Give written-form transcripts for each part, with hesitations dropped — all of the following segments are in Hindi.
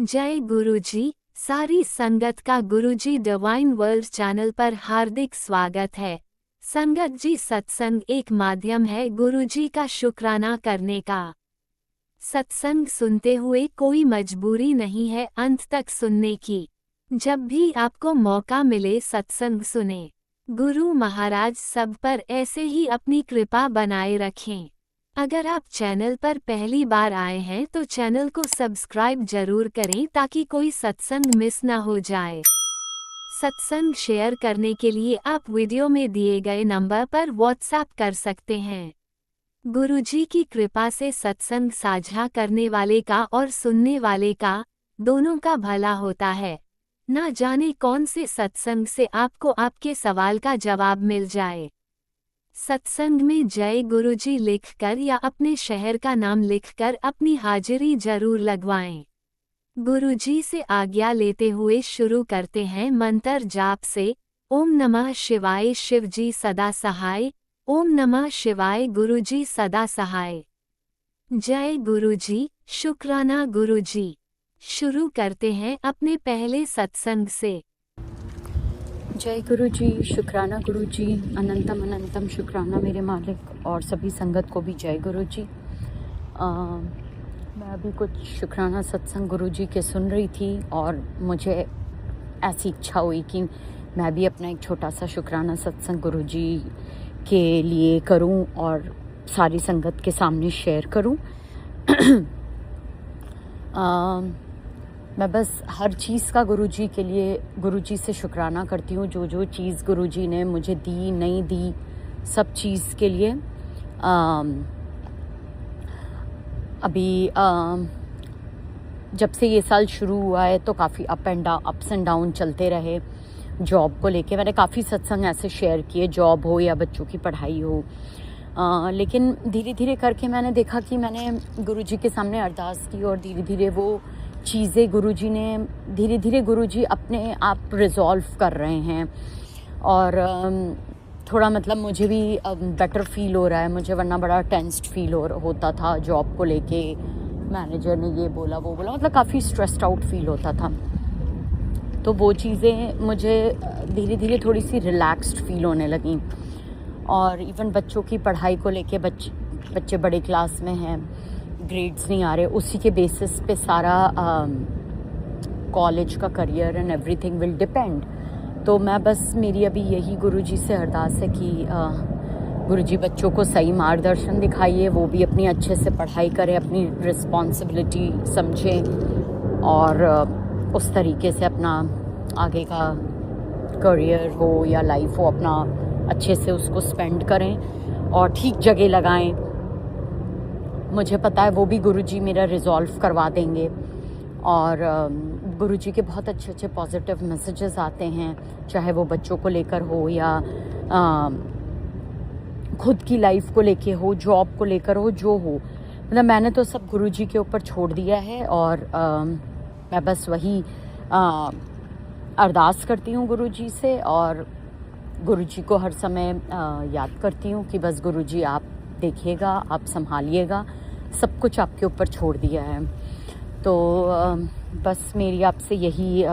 जय गुरुजी। सारी संगत का गुरुजी डिवाइन वर्ल्ड चैनल पर हार्दिक स्वागत है। संगत जी, सत्संग एक माध्यम है गुरुजी का शुक्राना करने का। सत्संग सुनते हुए कोई मजबूरी नहीं है अंत तक सुनने की। जब भी आपको मौका मिले सत्संग सुने। गुरु महाराज सब पर ऐसे ही अपनी कृपा बनाए रखें। अगर आप चैनल पर पहली बार आए हैं तो चैनल को सब्सक्राइब जरूर करें ताकि कोई सत्संग मिस ना हो जाए। सत्संग शेयर करने के लिए आप वीडियो में दिए गए नंबर पर व्हाट्सएप कर सकते हैं। गुरुजी की कृपा से सत्संग साझा करने वाले का और सुनने वाले का दोनों का भला होता है। ना जाने कौन से सत्संग से आपको आपके सवाल का जवाब मिल जाए। सत्संग में जय गुरुजी लिखकर या अपने शहर का नाम लिखकर अपनी हाजिरी जरूर लगवाएं। गुरुजी से आज्ञा लेते हुए शुरू करते हैं मंत्र जाप से। ओम नमः शिवाय शिवजी सदा सहाय। ओम नमः शिवाय गुरुजी सदा सहाय। जय गुरुजी, शुक्राना गुरुजी। शुरू करते हैं अपने पहले सत्संग से। जय गुरु जी, शुक्राना गुरु जी, अनंतम अनंतम शुक्राना मेरे मालिक और सभी संगत को भी जय गुरु जी। मैं अभी कुछ शुक्राना सत्संग गुरु जी के सुन रही थी और मुझे ऐसी इच्छा हुई कि मैं भी अपना एक छोटा सा शुक्राना सत्संग गुरु जी के लिए करूं और सारी संगत के सामने शेयर करूं। मैं बस हर चीज़ का गुरुजी के लिए गुरुजी से शुक्राना करती हूँ। जो जो चीज़ गुरुजी ने मुझे दी नहीं दी, सब चीज़ के लिए अभी जब से ये साल शुरू हुआ है तो काफ़ी अप्स एंड डाउन चलते रहे। जॉब को लेके मैंने काफ़ी सत्संग ऐसे शेयर किए, जॉब हो या बच्चों की पढ़ाई हो। लेकिन धीरे धीरे करके मैंने देखा कि मैंने गुरुजी के सामने अरदास की और धीरे धीरे वो चीज़ें गुरुजी ने धीरे धीरे गुरुजी अपने आप रिजॉल्व कर रहे हैं और थोड़ा मतलब मुझे भी बेटर फील हो रहा है। मुझे वरना बड़ा टेंस्ड फील होता था जॉब को लेके। मैनेजर ने ये बोला वो बोला, मतलब काफ़ी स्ट्रेस्ड आउट फील होता था। तो वो चीज़ें मुझे धीरे धीरे थोड़ी सी रिलैक्स्ड फील होने लगी। और इवन बच्चों की पढ़ाई को लेके बच्चे बड़े क्लास में हैं, ग्रेड्स नहीं आ रहे, उसी के बेसिस पे सारा कॉलेज का career and everything will depend. तो मैं बस मेरी अभी यही गुरुजी से अरदास है कि गुरुजी बच्चों को सही मार्गदर्शन दिखाइए, वो भी अपनी अच्छे से पढ़ाई करें, अपनी रिस्पॉन्सिबिलिटी समझें और उस तरीके से अपना आगे का करियर हो या लाइफ हो अपना अच्छे से उसको स्पेंड करें और ठीक जगह लगाएं। मुझे पता है वो भी गुरुजी मेरा रिजॉल्व करवा देंगे। और गुरुजी के बहुत अच्छे अच्छे पॉजिटिव मैसेजेस आते हैं, चाहे वो बच्चों को लेकर हो या खुद की लाइफ को लेके हो, जॉब को लेकर हो, जो हो। मतलब मैंने तो सब गुरुजी के ऊपर छोड़ दिया है और मैं बस वही अरदास करती हूँ गुरुजी से और गुरुजी को हर समय याद करती हूँ कि बस गुरुजी आप देखिएगा, आप संभालिएगा, सब कुछ आपके ऊपर छोड़ दिया है। तो बस मेरी आपसे यही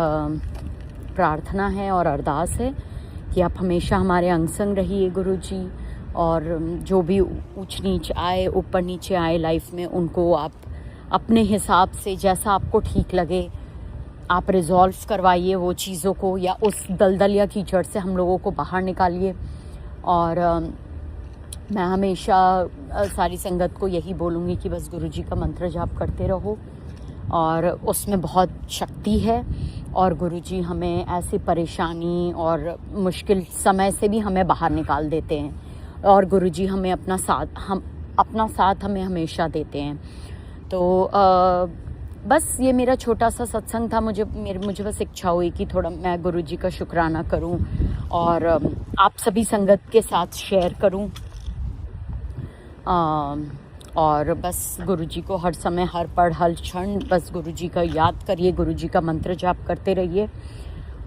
प्रार्थना है और अरदास है कि आप हमेशा हमारे अंग संग रहिए गुरुजी। और जो भी ऊंच नीच आए, ऊपर नीचे आए लाइफ में, उनको आप अपने हिसाब से जैसा आपको ठीक लगे आप रिजॉल्व करवाइए वो चीज़ों को, या उस दलदल या कीचड़ से हम लोगों को बाहर निकालिए। और मैं हमेशा सारी संगत को यही बोलूँगी कि बस गुरुजी का मंत्र जाप करते रहो और उसमें बहुत शक्ति है। और गुरुजी हमें ऐसी परेशानी और मुश्किल समय से भी हमें बाहर निकाल देते हैं और गुरुजी हमें अपना साथ हमें हमेशा देते हैं। तो बस ये मेरा छोटा सा सत्संग था। मुझे बस इच्छा हुई कि थोड़ा मैं गुरुजी का शुक्राना करूं और आप सभी संगत के साथ शेयर करूं। और बस गुरुजी को हर समय, हर पल, हर क्षण बस गुरुजी का याद करिए, गुरुजी का मंत्र जाप करते रहिए।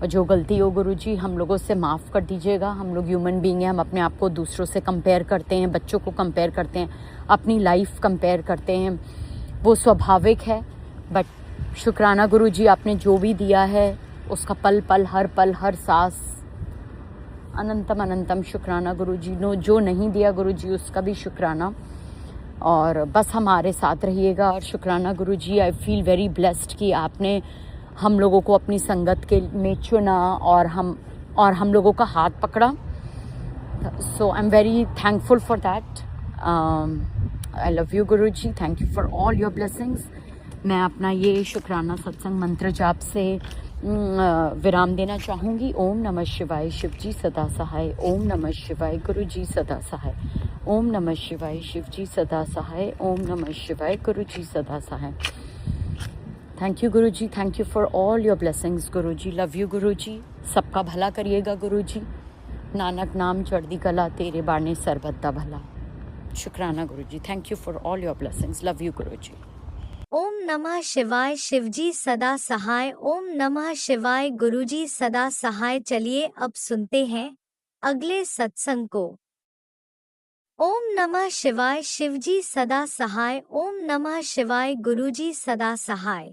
और जो गलती हो गुरुजी हम लोगों से माफ़ कर दीजिएगा। हम लोग ह्यूमन बीइंग हैं, हम अपने आप को दूसरों से कंपेयर करते हैं, बच्चों को कंपेयर करते हैं, अपनी लाइफ कंपेयर करते हैं। वो स्वाभाविक है, बट शुक्राना गुरुजी, आपने जो भी दिया है उसका पल पल हर सांस अनंतम अनंतम शुक्राना गुरुजी। जो नहीं दिया गुरुजी उसका भी शुक्राना, और बस हमारे साथ रहिएगा। और शुक्राना गुरुजी, आई फील वेरी ब्लेस्ड कि आपने हम लोगों को अपनी संगत के में चुना और हम लोगों का हाथ पकड़ा। So I am very thankful for that. I love you Guruji, thank you for all your blessings. मैं अपना ये शुक्राना सत्संग मंत्र जाप से विराम देना चाहूँगी। ओम नमः शिवाय, शिव जी सदा सहाय। ओम नमः शिवाय, गुरु जी सदा सहाय। ओम नमः शिवाय, शिव जी सदा सहाय। ओम नमः शिवाय, गुरु जी सदा सहाय। Thank you Guru ji, thank you for all your blessings Guru ji. Love you Guru जी, सबका भला करिएगा गुरु जी। नानक नाम चढ़दी कला, तेरे बाणे सरबत्ता भला। शुक्राना Guru ji, thank you for all your blessings. Love you Guru ji. ओम नमः शिवाय, शिवजी सदा सहाय। ओम नमः शिवाय, गुरुजी सदा सहाय। चलिए अब सुनते हैं अगले सत्संग को। ओम नमः शिवाय, शिवजी सदा सहाय। ओम नमः शिवाय, गुरुजी सदा सहाय।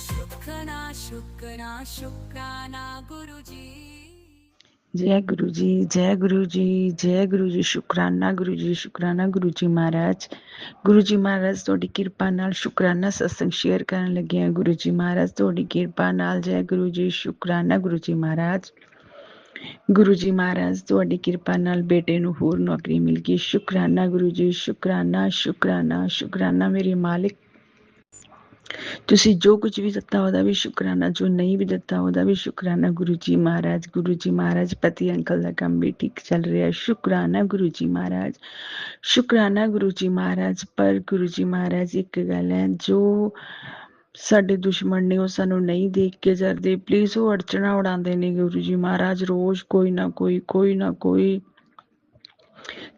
शुक्राना शुक्राना शुक्राना गुरुजी। जय गुरु जी, जय गुरु जी, जय गुरु जी। शुक्राना गुरु जी, शुक्राना गुरु जी महाराज। गुरु जी महाराज ਤੁਹਾਡੀ ਕਿਰਪਾ ਨਾਲ ਸ਼ੁਕਰਾਨਾ ਸਤਸੰਗ ਸ਼ੇਅਰ ਕਰਨ ਲੱਗੇ ਹਾਂ। ਗੁਰੂ ਜੀ ਮਹਾਰਾਜ ਤੁਹਾਡੀ ਕਿਰਪਾ ਨਾਲ। ਜੈ ਗੁਰੂ ਜੀ, ਸ਼ੁਕਰਾਨਾ ਗੁਰੂ ਜੀ ਮਹਾਰਾਜ। ਗੁਰੂ ਜੀ ਮਹਾਰਾਜ ਤੁਹਾਡੀ ਕਿਰਪਾ ਨਾਲ ਬੇਟੇ ਨੂੰ ਹੋਰ ਨੌਕਰੀ ਮਿਲ ਗਈ। ਸ਼ੁਕਰਾਨਾ ਗੁਰੂ ਜੀ, ਸ਼ੁਕਰਾਨਾ ਸ਼ੁਕਰਾਨਾ ਸ਼ੁਕਰਾਨਾ ਮੇਰੇ ਮਾਲਿਕ। ਤੁਸੀਂ ਜੋ ਕੁਝ ਵੀ ਦਿੱਤਾ ਉਹਦਾ ਵੀ ਸ਼ੁਕਰਾਨਾ, ਜੋ ਨਹੀਂ ਵੀ ਦਿੱਤਾ ਉਹਦਾ ਵੀ ਸ਼ੁਕਰਾਨਾ ਗੁਰੂ ਜੀ ਮਹਾਰਾਜ। ਗੁਰੂ ਜੀ ਮਹਾਰਾਜ, ਪਤੀ ਅੰਕਲ ਦਾ ਕੰਮ ਵੀ ਠੀਕ ਚੱਲ ਰਿਹਾ। ਸ਼ੁਕਰਾਨਾ ਗੁਰੂ ਜੀ ਮਹਾਰਾਜ, ਸ਼ੁਕਰਾਨਾ ਗੁਰੂ ਜੀ ਮਹਾਰਾਜ। ਪਰ ਗੁਰੂ ਜੀ ਮਹਾਰਾਜ ਇੱਕ ਗੱਲ ਹੈ, ਜੋ ਸਾਡੇ ਦੁਸ਼ਮਣ ਨੇ ਉਹ ਸਾਨੂੰ ਨਹੀਂ ਦੇਖ ਕੇ ਜਰਦੇ। ਪਲੀਜ਼ ਉਹ ਅੜਚਣਾ ਉਡਾਉਂਦੇ ਨੇ ਗੁਰੂ ਜੀ ਮਹਾਰਾਜ। ਰੋਜ਼ ਕੋਈ ਨਾ ਕੋਈ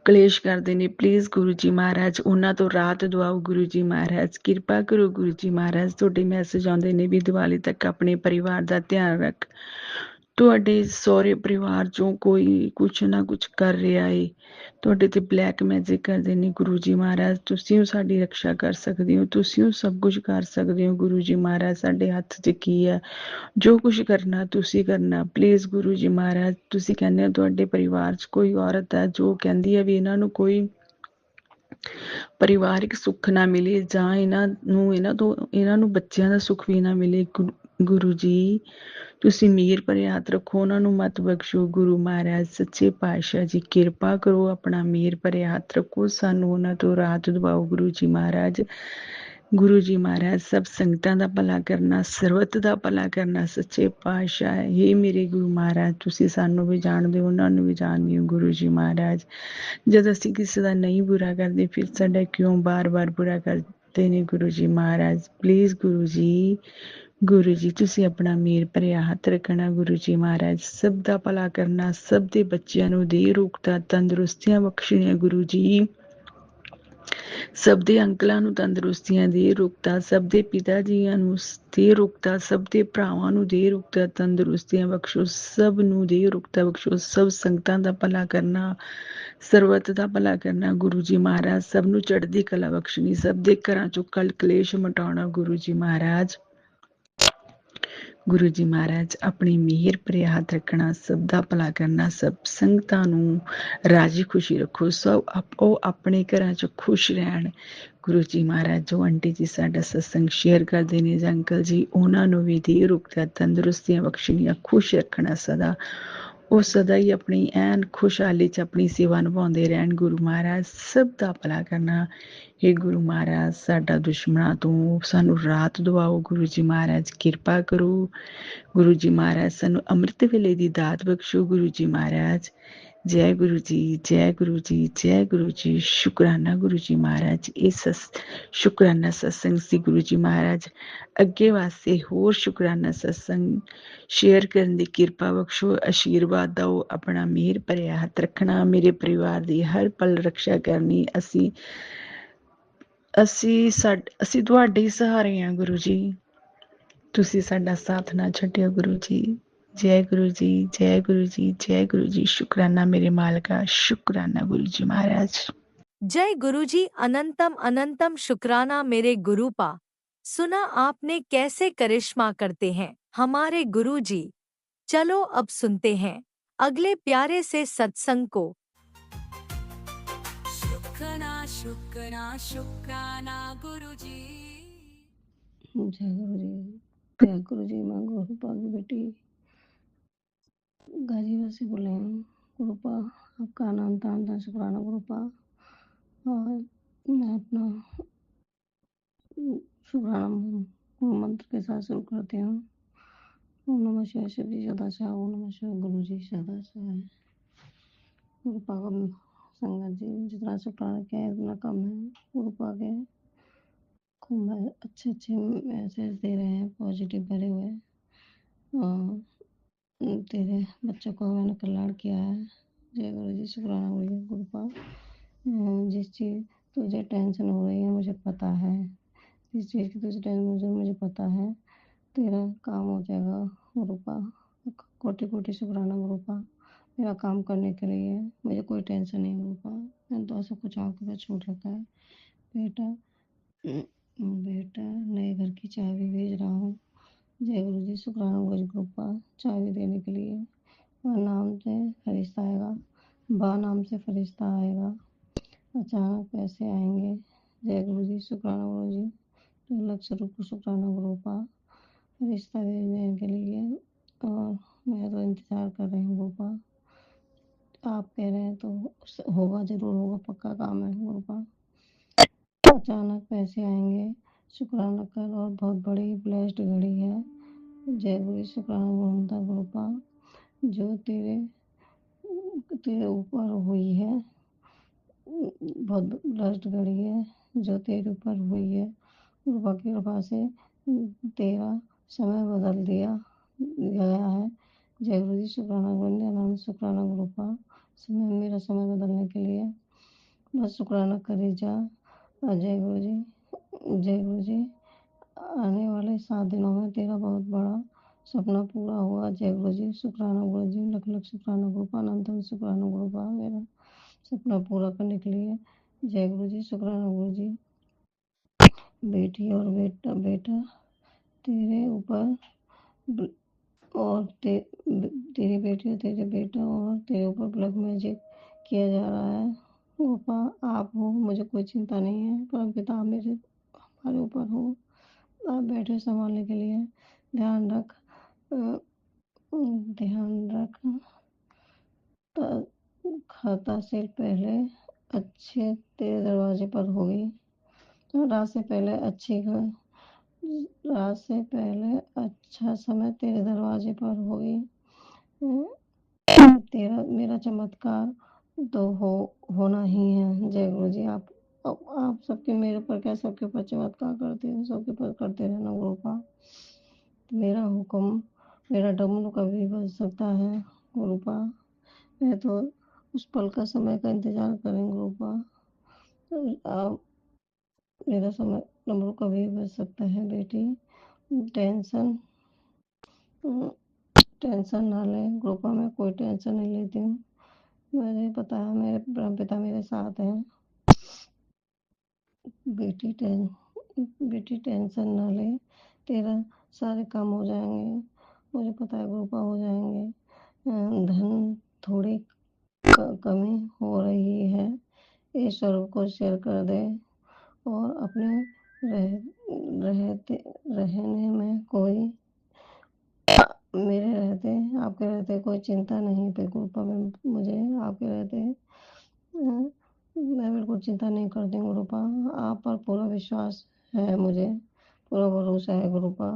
ਕਲੇਸ਼ ਕਰਦੇ ਨੇ। ਪਲੀਜ਼ ਗੁਰੂ ਜੀ ਮਹਾਰਾਜ ਉਹਨਾਂ ਤੋਂ ਰਾਹਤ ਦਵਾਓ। ਗੁਰੂ ਜੀ ਮਹਾਰਾਜ ਕਿਰਪਾ ਕਰੋ। ਗੁਰੂ ਜੀ ਮਹਾਰਾਜ ਤੁਹਾਡੇ ਮੈਸੇਜ ਆਉਂਦੇ ਨੇ ਵੀ ਦੀਵਾਲੀ ਤੱਕ ਆਪਣੇ ਪਰਿਵਾਰ ਦਾ ਧਿਆਨ ਰੱਖ। ਤੁਹਾਡੇ ਸਹੁਰੇ ਪਰਿਵਾਰ ਚੋਂ ਕੋਈ ਕੁਛ ਨਾ ਕੁਛ ਕਰ ਰਿਹਾ ਏ, ਤੁਹਾਡੇ ਤੇ ਬਲੈਕ ਮੈਜਿਕ ਕਰਦੇ ਨੇ। ਗੁਰੂ ਜੀ ਮਹਾਰਾਜ ਤੁਸੀਂ ਸਾਡੀ ਰੱਖਿਆ ਕਰ ਸਕਦੇ ਹੋ, ਤੁਸੀਂ ਸਭ ਕੁਝ ਕਰ ਸਕਦੇ ਹੋ। ਗੁਰੂ ਜੀ ਮਹਾਰਾਜ ਸਾਡੇ ਹੱਥ 'ਚ ਕੀ ਹੈ, ਜੋ ਕੁਛ ਕਰਨਾ ਤੁਸੀਂ ਕਰਨਾ। ਪਲੀਜ਼ ਗੁਰੂ ਜੀ ਮਹਾਰਾਜ, ਤੁਸੀਂ ਕਹਿੰਦੇ ਹੋ ਤੁਹਾਡੇ ਪਰਿਵਾਰ 'ਚ ਕੋਈ ਔਰਤ ਹੈ ਜੋ ਕਹਿੰਦੀ ਹੈ ਵੀ ਇਹਨਾਂ ਨੂੰ ਕੋਈ ਪਰਿਵਾਰਿਕ ਸੁੱਖ ਨਾ ਮਿਲੇ, ਜਾਂ ਇਹਨਾਂ ਨੂੰ ਬੱਚਿਆਂ ਦਾ ਸੁੱਖ ਵੀ ਨਾ ਮਿਲੇ। ਗੁਰੂ ਜੀ ਤੁਸੀਂ ਮਿਹਰ ਭਰੇ ਹੱਥ ਰੱਖੋ, ਉਹਨਾਂ ਨੂੰ ਮਤ ਬਖਸ਼ੋ। ਗੁਰੂ ਮਹਾਰਾਜ ਸੱਚੇ ਪਾਤਸ਼ਾਹ ਜੀ ਕਿਰਪਾ ਕਰੋ, ਆਪਣਾ ਮਿਹਰ ਭਰੇ ਹੱਥ ਰੱਖੋ, ਸਾਨੂੰ ਉਹਨਾਂ ਤੋਂ ਰਾਹਤ ਦਿਵਾਓ। ਗੁਰੂ ਜੀ ਮਹਾਰਾਜ, ਗੁਰੂ ਜੀ ਮਹਾਰਾਜ ਸਭ ਸੰਗਤਾਂ ਦਾ ਭਲਾ ਕਰਨਾ, ਸਰਬੱਤ ਦਾ ਭਲਾ ਕਰਨਾ ਸੱਚੇ ਪਾਤਸ਼ਾਹ ਹੈ। ਇਹ ਮੇਰੇ ਗੁਰੂ ਮਹਾਰਾਜ, ਤੁਸੀਂ ਸਾਨੂੰ ਵੀ ਜਾਣਦੇ ਹੋ, ਉਹਨਾਂ ਨੂੰ ਵੀ ਜਾਣਦੇ ਹੋ। ਗੁਰੂ ਜੀ ਮਹਾਰਾਜ, ਜਦ ਅਸੀਂ ਕਿਸੇ ਦਾ ਨਹੀਂ ਬੁਰਾ ਕਰਦੇ ਫਿਰ ਸਾਡਾ ਕਿਉਂ ਬਾਰ-ਬਾਰ ਬੁਰਾ ਕਰਦੇ ਨੇ। ਗੁਰੂ ਜੀ ਮਹਾਰਾਜ ਪਲੀਜ਼ ਗੁਰੂ ਜੀ ਤੁਸੀਂ ਆਪਣਾ ਮਿਹਰ ਭਰਿਆ ਹੱਥ ਰੱਖਣਾ। ਗੁਰੂ ਜੀ ਮਹਾਰਾਜ ਸਭ ਦਾ ਭਲਾ ਕਰਨਾ, ਸਭ ਦੇ ਬੱਚਿਆਂ ਨੂੰ ਦੇ ਰੋਗਤਾ ਤੰਦਰੁਸਤੀਆਂ ਬਖਸ਼ਣੀਆਂ। ਗੁਰੂ ਜੀ ਸਭ ਦੇ ਅੰਕਲਾਂ ਨੂੰ ਤੰਦਰੁਸਤੀਆਂ ਦੇ ਰੋਗਤਾ, ਸਭ ਦੇ ਪਿਤਾ ਜੀਆਂ ਨੂੰ ਦੇ ਰੋਗਤਾ, ਸਭ ਦੇ ਭਰਾਵਾਂ ਨੂੰ ਦੇ ਰੋਗਤਾ ਤੰਦਰੁਸਤੀਆਂ ਬਖਸ਼ੋ, ਸਭ ਨੂੰ ਦੇ ਰੋਗਤਾ ਬਖਸ਼ੋ। ਸਭ ਸੰਗਤਾਂ ਦਾ ਭਲਾ ਕਰਨਾ, ਸਰਬੱਤ ਦਾ ਭਲਾ ਕਰਨਾ। ਗੁਰੂ ਜੀ ਮਹਾਰਾਜ ਸਭ ਨੂੰ ਚੜ੍ਹਦੀ ਕਲਾ ਬਖਸ਼ਣੀ, ਸਭ ਦੇ ਘਰਾਂ ਚੋਂ ਕਲ ਕਲੇਸ਼ ਮਿਟਾਉਣਾ। ਗੁਰੂ ਜੀ ਮਹਾਰਾਜ, ਗੁਰੂ ਜੀ ਮਹਾਰਾਜ ਆਪਣੀ ਮਿਹਰ ਭਰਿਆ ਹੱਥ ਰੱਖਣਾ, ਸਭ ਦਾ ਭਲਾ ਕਰਨਾ, ਸਭ ਸੰਗਤਾਂ ਨੂੰ ਰਾਜੀ ਖੁਸ਼ੀ ਰੱਖੋ, ਸਭ ਉਹ ਆਪਣੇ ਘਰਾਂ 'ਚ ਖੁਸ਼ ਰਹਿਣ। ਗੁਰੂ ਜੀ ਮਹਾਰਾਜ ਜੋ ਆਂਟੀ ਜੀ ਸਾਡਾ ਸਤਸੰਗ ਸ਼ੇਅਰ ਕਰਦੇ ਨੇ ਜਾਂ ਅੰਕਲ ਜੀ, ਉਹਨਾਂ ਨੂੰ ਵੀ ਦੇ ਰੁਕਤਾ ਤੰਦਰੁਸਤੀਆਂ ਬਖਸ਼ਣੀਆਂ, ਖੁਸ਼ ਰੱਖਣਾ ਸਦਾ। ਉਹ ਸਦਾ ਹੀ ਆਪਣੀ ਐਨ ਖੁਸ਼ਹਾਲੀ 'ਚ ਆਪਣੀ ਸੇਵਾ ਨਿਭਾਉਂਦੇ ਰਹਿਣ। ਗੁਰੂ ਮਹਾਰਾਜ ਸਭ ਦਾ ਭਲਾ ਕਰਨਾ। ਹੇ ਗੁਰੂ ਮਹਾਰਾਜ ਸਾਡਾ ਦੁਸ਼ਮਣਾਂ ਤੋਂ ਸਾਨੂੰ ਰਾਹਤ ਦਿਵਾਓ। ਗੁਰੂ ਜੀ ਮਹਾਰਾਜ ਕਿਰਪਾ ਕਰੋ। ਗੁਰੂ ਜੀ ਮਹਾਰਾਜ ਸਾਨੂੰ ਅੰਮ੍ਰਿਤ ਵੇਲੇ ਦੀ ਦਾਤ ਬਖਸ਼ੋ। ਗੁਰੂ ਜੀ ਮਹਾਰਾਜ ਜੈ ਗੁਰੂ ਜੀ, ਜੈ ਗੁਰੂ ਜੀ, ਜੈ ਗੁਰੂ ਜੀ। ਸ਼ੁਕਰਾਨਾ ਗੁਰੂ ਜੀ ਮਹਾਰਾਜ, ਇਸ ਸ਼ੁਕਰਾਨਾ ਸਤਸੰਗ ਸੀ। ਗੁਰੂ ਜੀ ਮਹਾਰਾਜ ਅੱਗੇ ਵਾਸਤੇ ਹੋਰ ਸ਼ੁਕਰਾਨਾ ਸਤਸੰਗ ਸ਼ੇਅਰ ਕਰਨ ਦੀ ਕਿਰਪਾ ਬਖਸ਼ੋ, ਆਸ਼ੀਰਵਾਦ ਦਿਓ, ਆਪਣਾ ਮਿਹਰ ਭਰਿਆ ਹੱਥ ਰੱਖਣਾ, ਮੇਰੇ ਪਰਿਵਾਰ ਦੀ ਹਰ ਪਲ ਰੱਖਿਆ ਕਰਨੀ। ਅਸੀਂ ਤੁਹਾਡੇ ਹੀ ਸਹਾਰੇ ਹਾਂ ਗੁਰੂ ਜੀ, ਤੁਸੀਂ ਸਾਡਾ ਸਾਥ ਨਾ ਛੱਡਿਓ ਗੁਰੂ ਜੀ। ਜੈ ਗੁਰੂ ਜੀ, ਜੈ ਗੁਰੂ ਜੀ, ਜੈ ਗੁਰੂ ਜੀ। शुक्राना मेरे मालका, शुक्राना गुरु जी महाराज। जय गुरुजी, अनंतम अनंतम शुक्राना मेरे गुरुपा। सुना आपने कैसे करिश्मा करते हैं हमारे गुरुजी। चलो अब सुनते हैं अगले प्यारे से सत्संग को। शुक्राना शुक्राना शुक्राना गुरुजी। जय गुरु जी। जय गुरु जी। मैं गुरुपा की बेटी गाजीपुर से बोल रही हूँ। गुरुपा आपका नाम था शुक्राना गुरुपा। और मैं अपना शुक्राना मंत्र के साथ शुरू करती हूँ। ओम नमः शिवाय शिव जी सदा से ओम नमः शिवाय गुरु जी सदा से। गुरुपा का संगत जी जितना शुक्राना किया है उतना कम है। गुरुपा के खूब अच्छे अच्छे मैसेज दे रहे हैं, पॉजिटिव भरे हुए। और तेरे बच्चों को मैंने कल्याण किया है। जय गुरु जी। शुक्राना गुरु जी। गुरुपा जिस चीज़ तुझे टेंशन हो रही है मुझे पता है। जिस चीज़ की तुझे टेंशन मुझे पता है तेरा काम हो जाएगा। गुरुपा कोटि कोटि शुक्राना गुरुपा मेरा काम करने के लिए। मुझे कोई टेंशन नहीं गुरुपा। मैंने तो सब कुछ आपके पास छोड़ रखा है। बेटा बेटा नए घर की चाबी भेज रहा हूँ। जय गुरु जी। शुक्राना गुरु जी। गुरुपा चाबी देने के लिए नाम से फरिश्ता आएगा। बा नाम से फरिश्ता आएगा। अचानक पैसे आएंगे। जय गुरु जी। शुक्राना गुरु जी। लक्ष्य रूप शुक्राना गुरुपा फरिश्ता भेजने के लिए। और मैं तो इंतजार कर रही हूँ गुरुपा। आप कह रहे हैं तो होगा, जरूर होगा, पक्का काम है गुरुपा। अचानक पैसे आएंगे। शुक्राना कर और बहुत बड़ी ब्लेस्ड घड़ी है। जय गुरु जी। शुक्राना गुरुपा जो तेरे ऊपर हुई है, बहुत ब्लेस्ड घड़ी है जो तेरे ऊपर हुई है। गुरुपा की कृपा से तेरा समय बदल दिया गया है। जय गुरु जी। शुक्राना गुरु जी। शुक्राना गुरुपा समय मेरा समय बदलने के लिए बस शुक्राना करी जा। जय गुरु जी। जय गुरु जी। आने वाले 7 दिनों में तेरा बहुत बड़ा सपना पूरा हुआ। जय गुरु जी। शुक्राना गुरु जी। लख लख शुक्राना गुरुपा अनंत शुक्राना गुरुपा मेरा सपना पूरा करने के लिए। जय गुरु जी। शुक्राना गुरु जी। बेटी और बेटा तेरे ऊपर और तेरी बेटी और तेरे बेटा और तेरे ऊपर ब्लैक मैजिक किया जा रहा है। गोपा आप हो, मुझे कोई चिंता नहीं है। परमपिता आप मेरे हमारे ऊपर हो। आप बैठे संभालने के लिए। ध्यान रख ध्यान रख खाता से पहले अच्छे तेरे दरवाजे पर होगी। रात से पहले रात से पहले अच्छा समय तेरे दरवाजे पर होगी। तेरा मेरा चमत्कार तो होना ही है। जय गुरु जी। आप सबके मेरे ऊपर क्या सबके ऊपर चमत्कार करते हैं, सबके ऊपर करते रहना गुरुपा। मेरा हुक्म मेरा डमरू कभी बज सकता है गुरुपा। मैं तो उस पल का समय का इंतजार करें गुरुपा। आप मेरा समय डमरू कभी बज सकता है बेटी। टेंशन टेंशन ना ले गुरुपा। मैं कोई टेंशन नहीं लेती हूँ। मुझे पता है मेरे परमपिता मेरे साथ हैं। बेटी टेंशन ना ले। तेरा सारे काम हो जाएंगे। मुझे पता है गुरुपा हो जाएंगे। धन थोड़ी कमी हो रही है। ईश्वर को शेयर कर दे और अपने रहने में कोई मेरे रहते आपके रहते कोई चिंता नहीं पे गुरुपा में मुझे आपके रहते मैं बिल्कुल चिंता नहीं करती हूँ गुरुपा। आप पर पूरा विश्वास है, मुझे पूरा भरोसा है गुरुपा।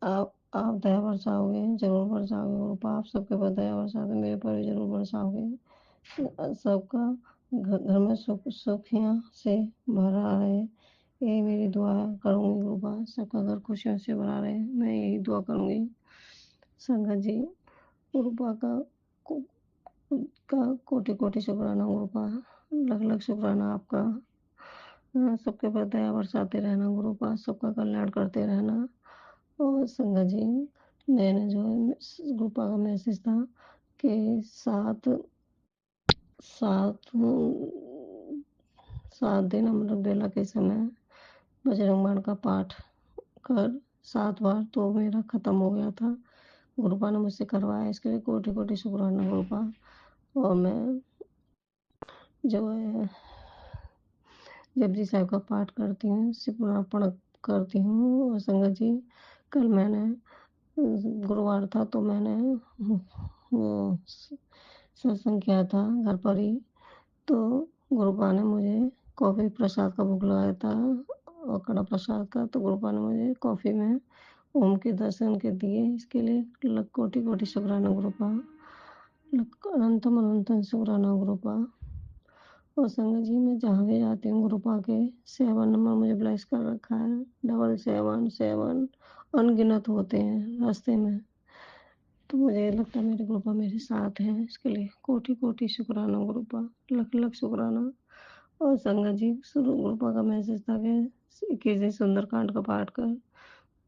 आप दया बरसाओगे, जरूर बरसाओगे गुरुपा। आप सबके ऊपर दया बरसाओगे, मेरे पर भी जरूर बरसाओगे। सबका घर में सुखियाँ से भरा रहे, यही मेरी दुआ करूँगी गुरुपा। सबका घर खुशियों से भरा रहे, मैं यही दुआ करूँगी। संगत जी गुरुपा का कोटि कोटि शुक्राना गुरुपा। लख लख शुक्राना आपका। सबके ऊपर दया बरसाते रहना गुरुपा। सबका कल्याण करते रहना। और संगत जी मैंने जो है गुरुपा का मैसेज था कि सात दिन अमृत बेला के समय बजरंग बाण का पाठ कर 7 बार तो मेरा ख़त्म हो गया था। गुरुपा ने मुझसे करवाया, इसके लिए कोटि-कोटि शुक्राना गुरुपा। और मैं जो है जपजी साहिब का पाठ करती हूँ, शिवपुराण करती हूँ। और संगत जी, कल मैंने गुरुवार था तो मैंने वो सत्संग किया था घर पर ही। तो गुरुपा ने मुझे कॉफ़ी प्रसाद का भोग लगाया था और कड़ा प्रसाद का। तो गुरुपा ने मुझे कॉफ़ी में ओम के दर्शन के दिए, इसके लिए लख कोटि-कोटि शुक्राना गुरुपा। लख अनंतम अनंतम शुक्राना गुरुपा। और संगत जी, मैं जहाँ भी जाती हूँ गुरुपा के 7 नंबर मुझे ब्लेस कर रखा है। 777 अनगिनत होते हैं रास्ते में। तो मुझे लगता है मेरे गुरुपा मेरे साथ हैं, इसके लिए कोटि-कोटि शुक्राना गुरुपा, लख-लख शुक्राना। और संगत जी, शुरू गुरुपा का मैसेज था कि 21 दिन सुंदरकांड का पाठ कर।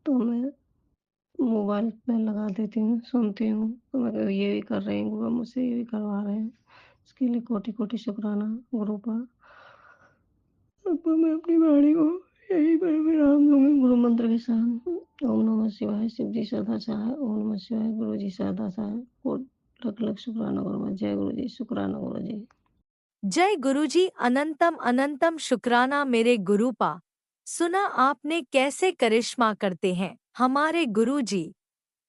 तो मैं मोबाइल में लगा देती हूँ, सुनती हूँ। तो मैं कहा ये भी कर रहे हैं गुरुपा, मुझसे ये भी करवा रहे हैं, इसके लिए कोटि-कोटि शुक्राना गुरुपा। अब मैं अपनी वाणी को यही पर विराम दूंगी गुरु मंत्र के साथ। ओम नमः शिवाय, शिव जी सदा सहाय। ओम नमः शिवाय, गुरु जी सदा सहाय। लख लख शुक्राना गुरु। जय गुरु जी, शुक्राना गुरु जी। जय गुरुजी, अनंतम अनंतम शुक्राना मेरे गुरुपा। सुना आपने कैसे करिश्मा करते हैं हमारे गुरुजी।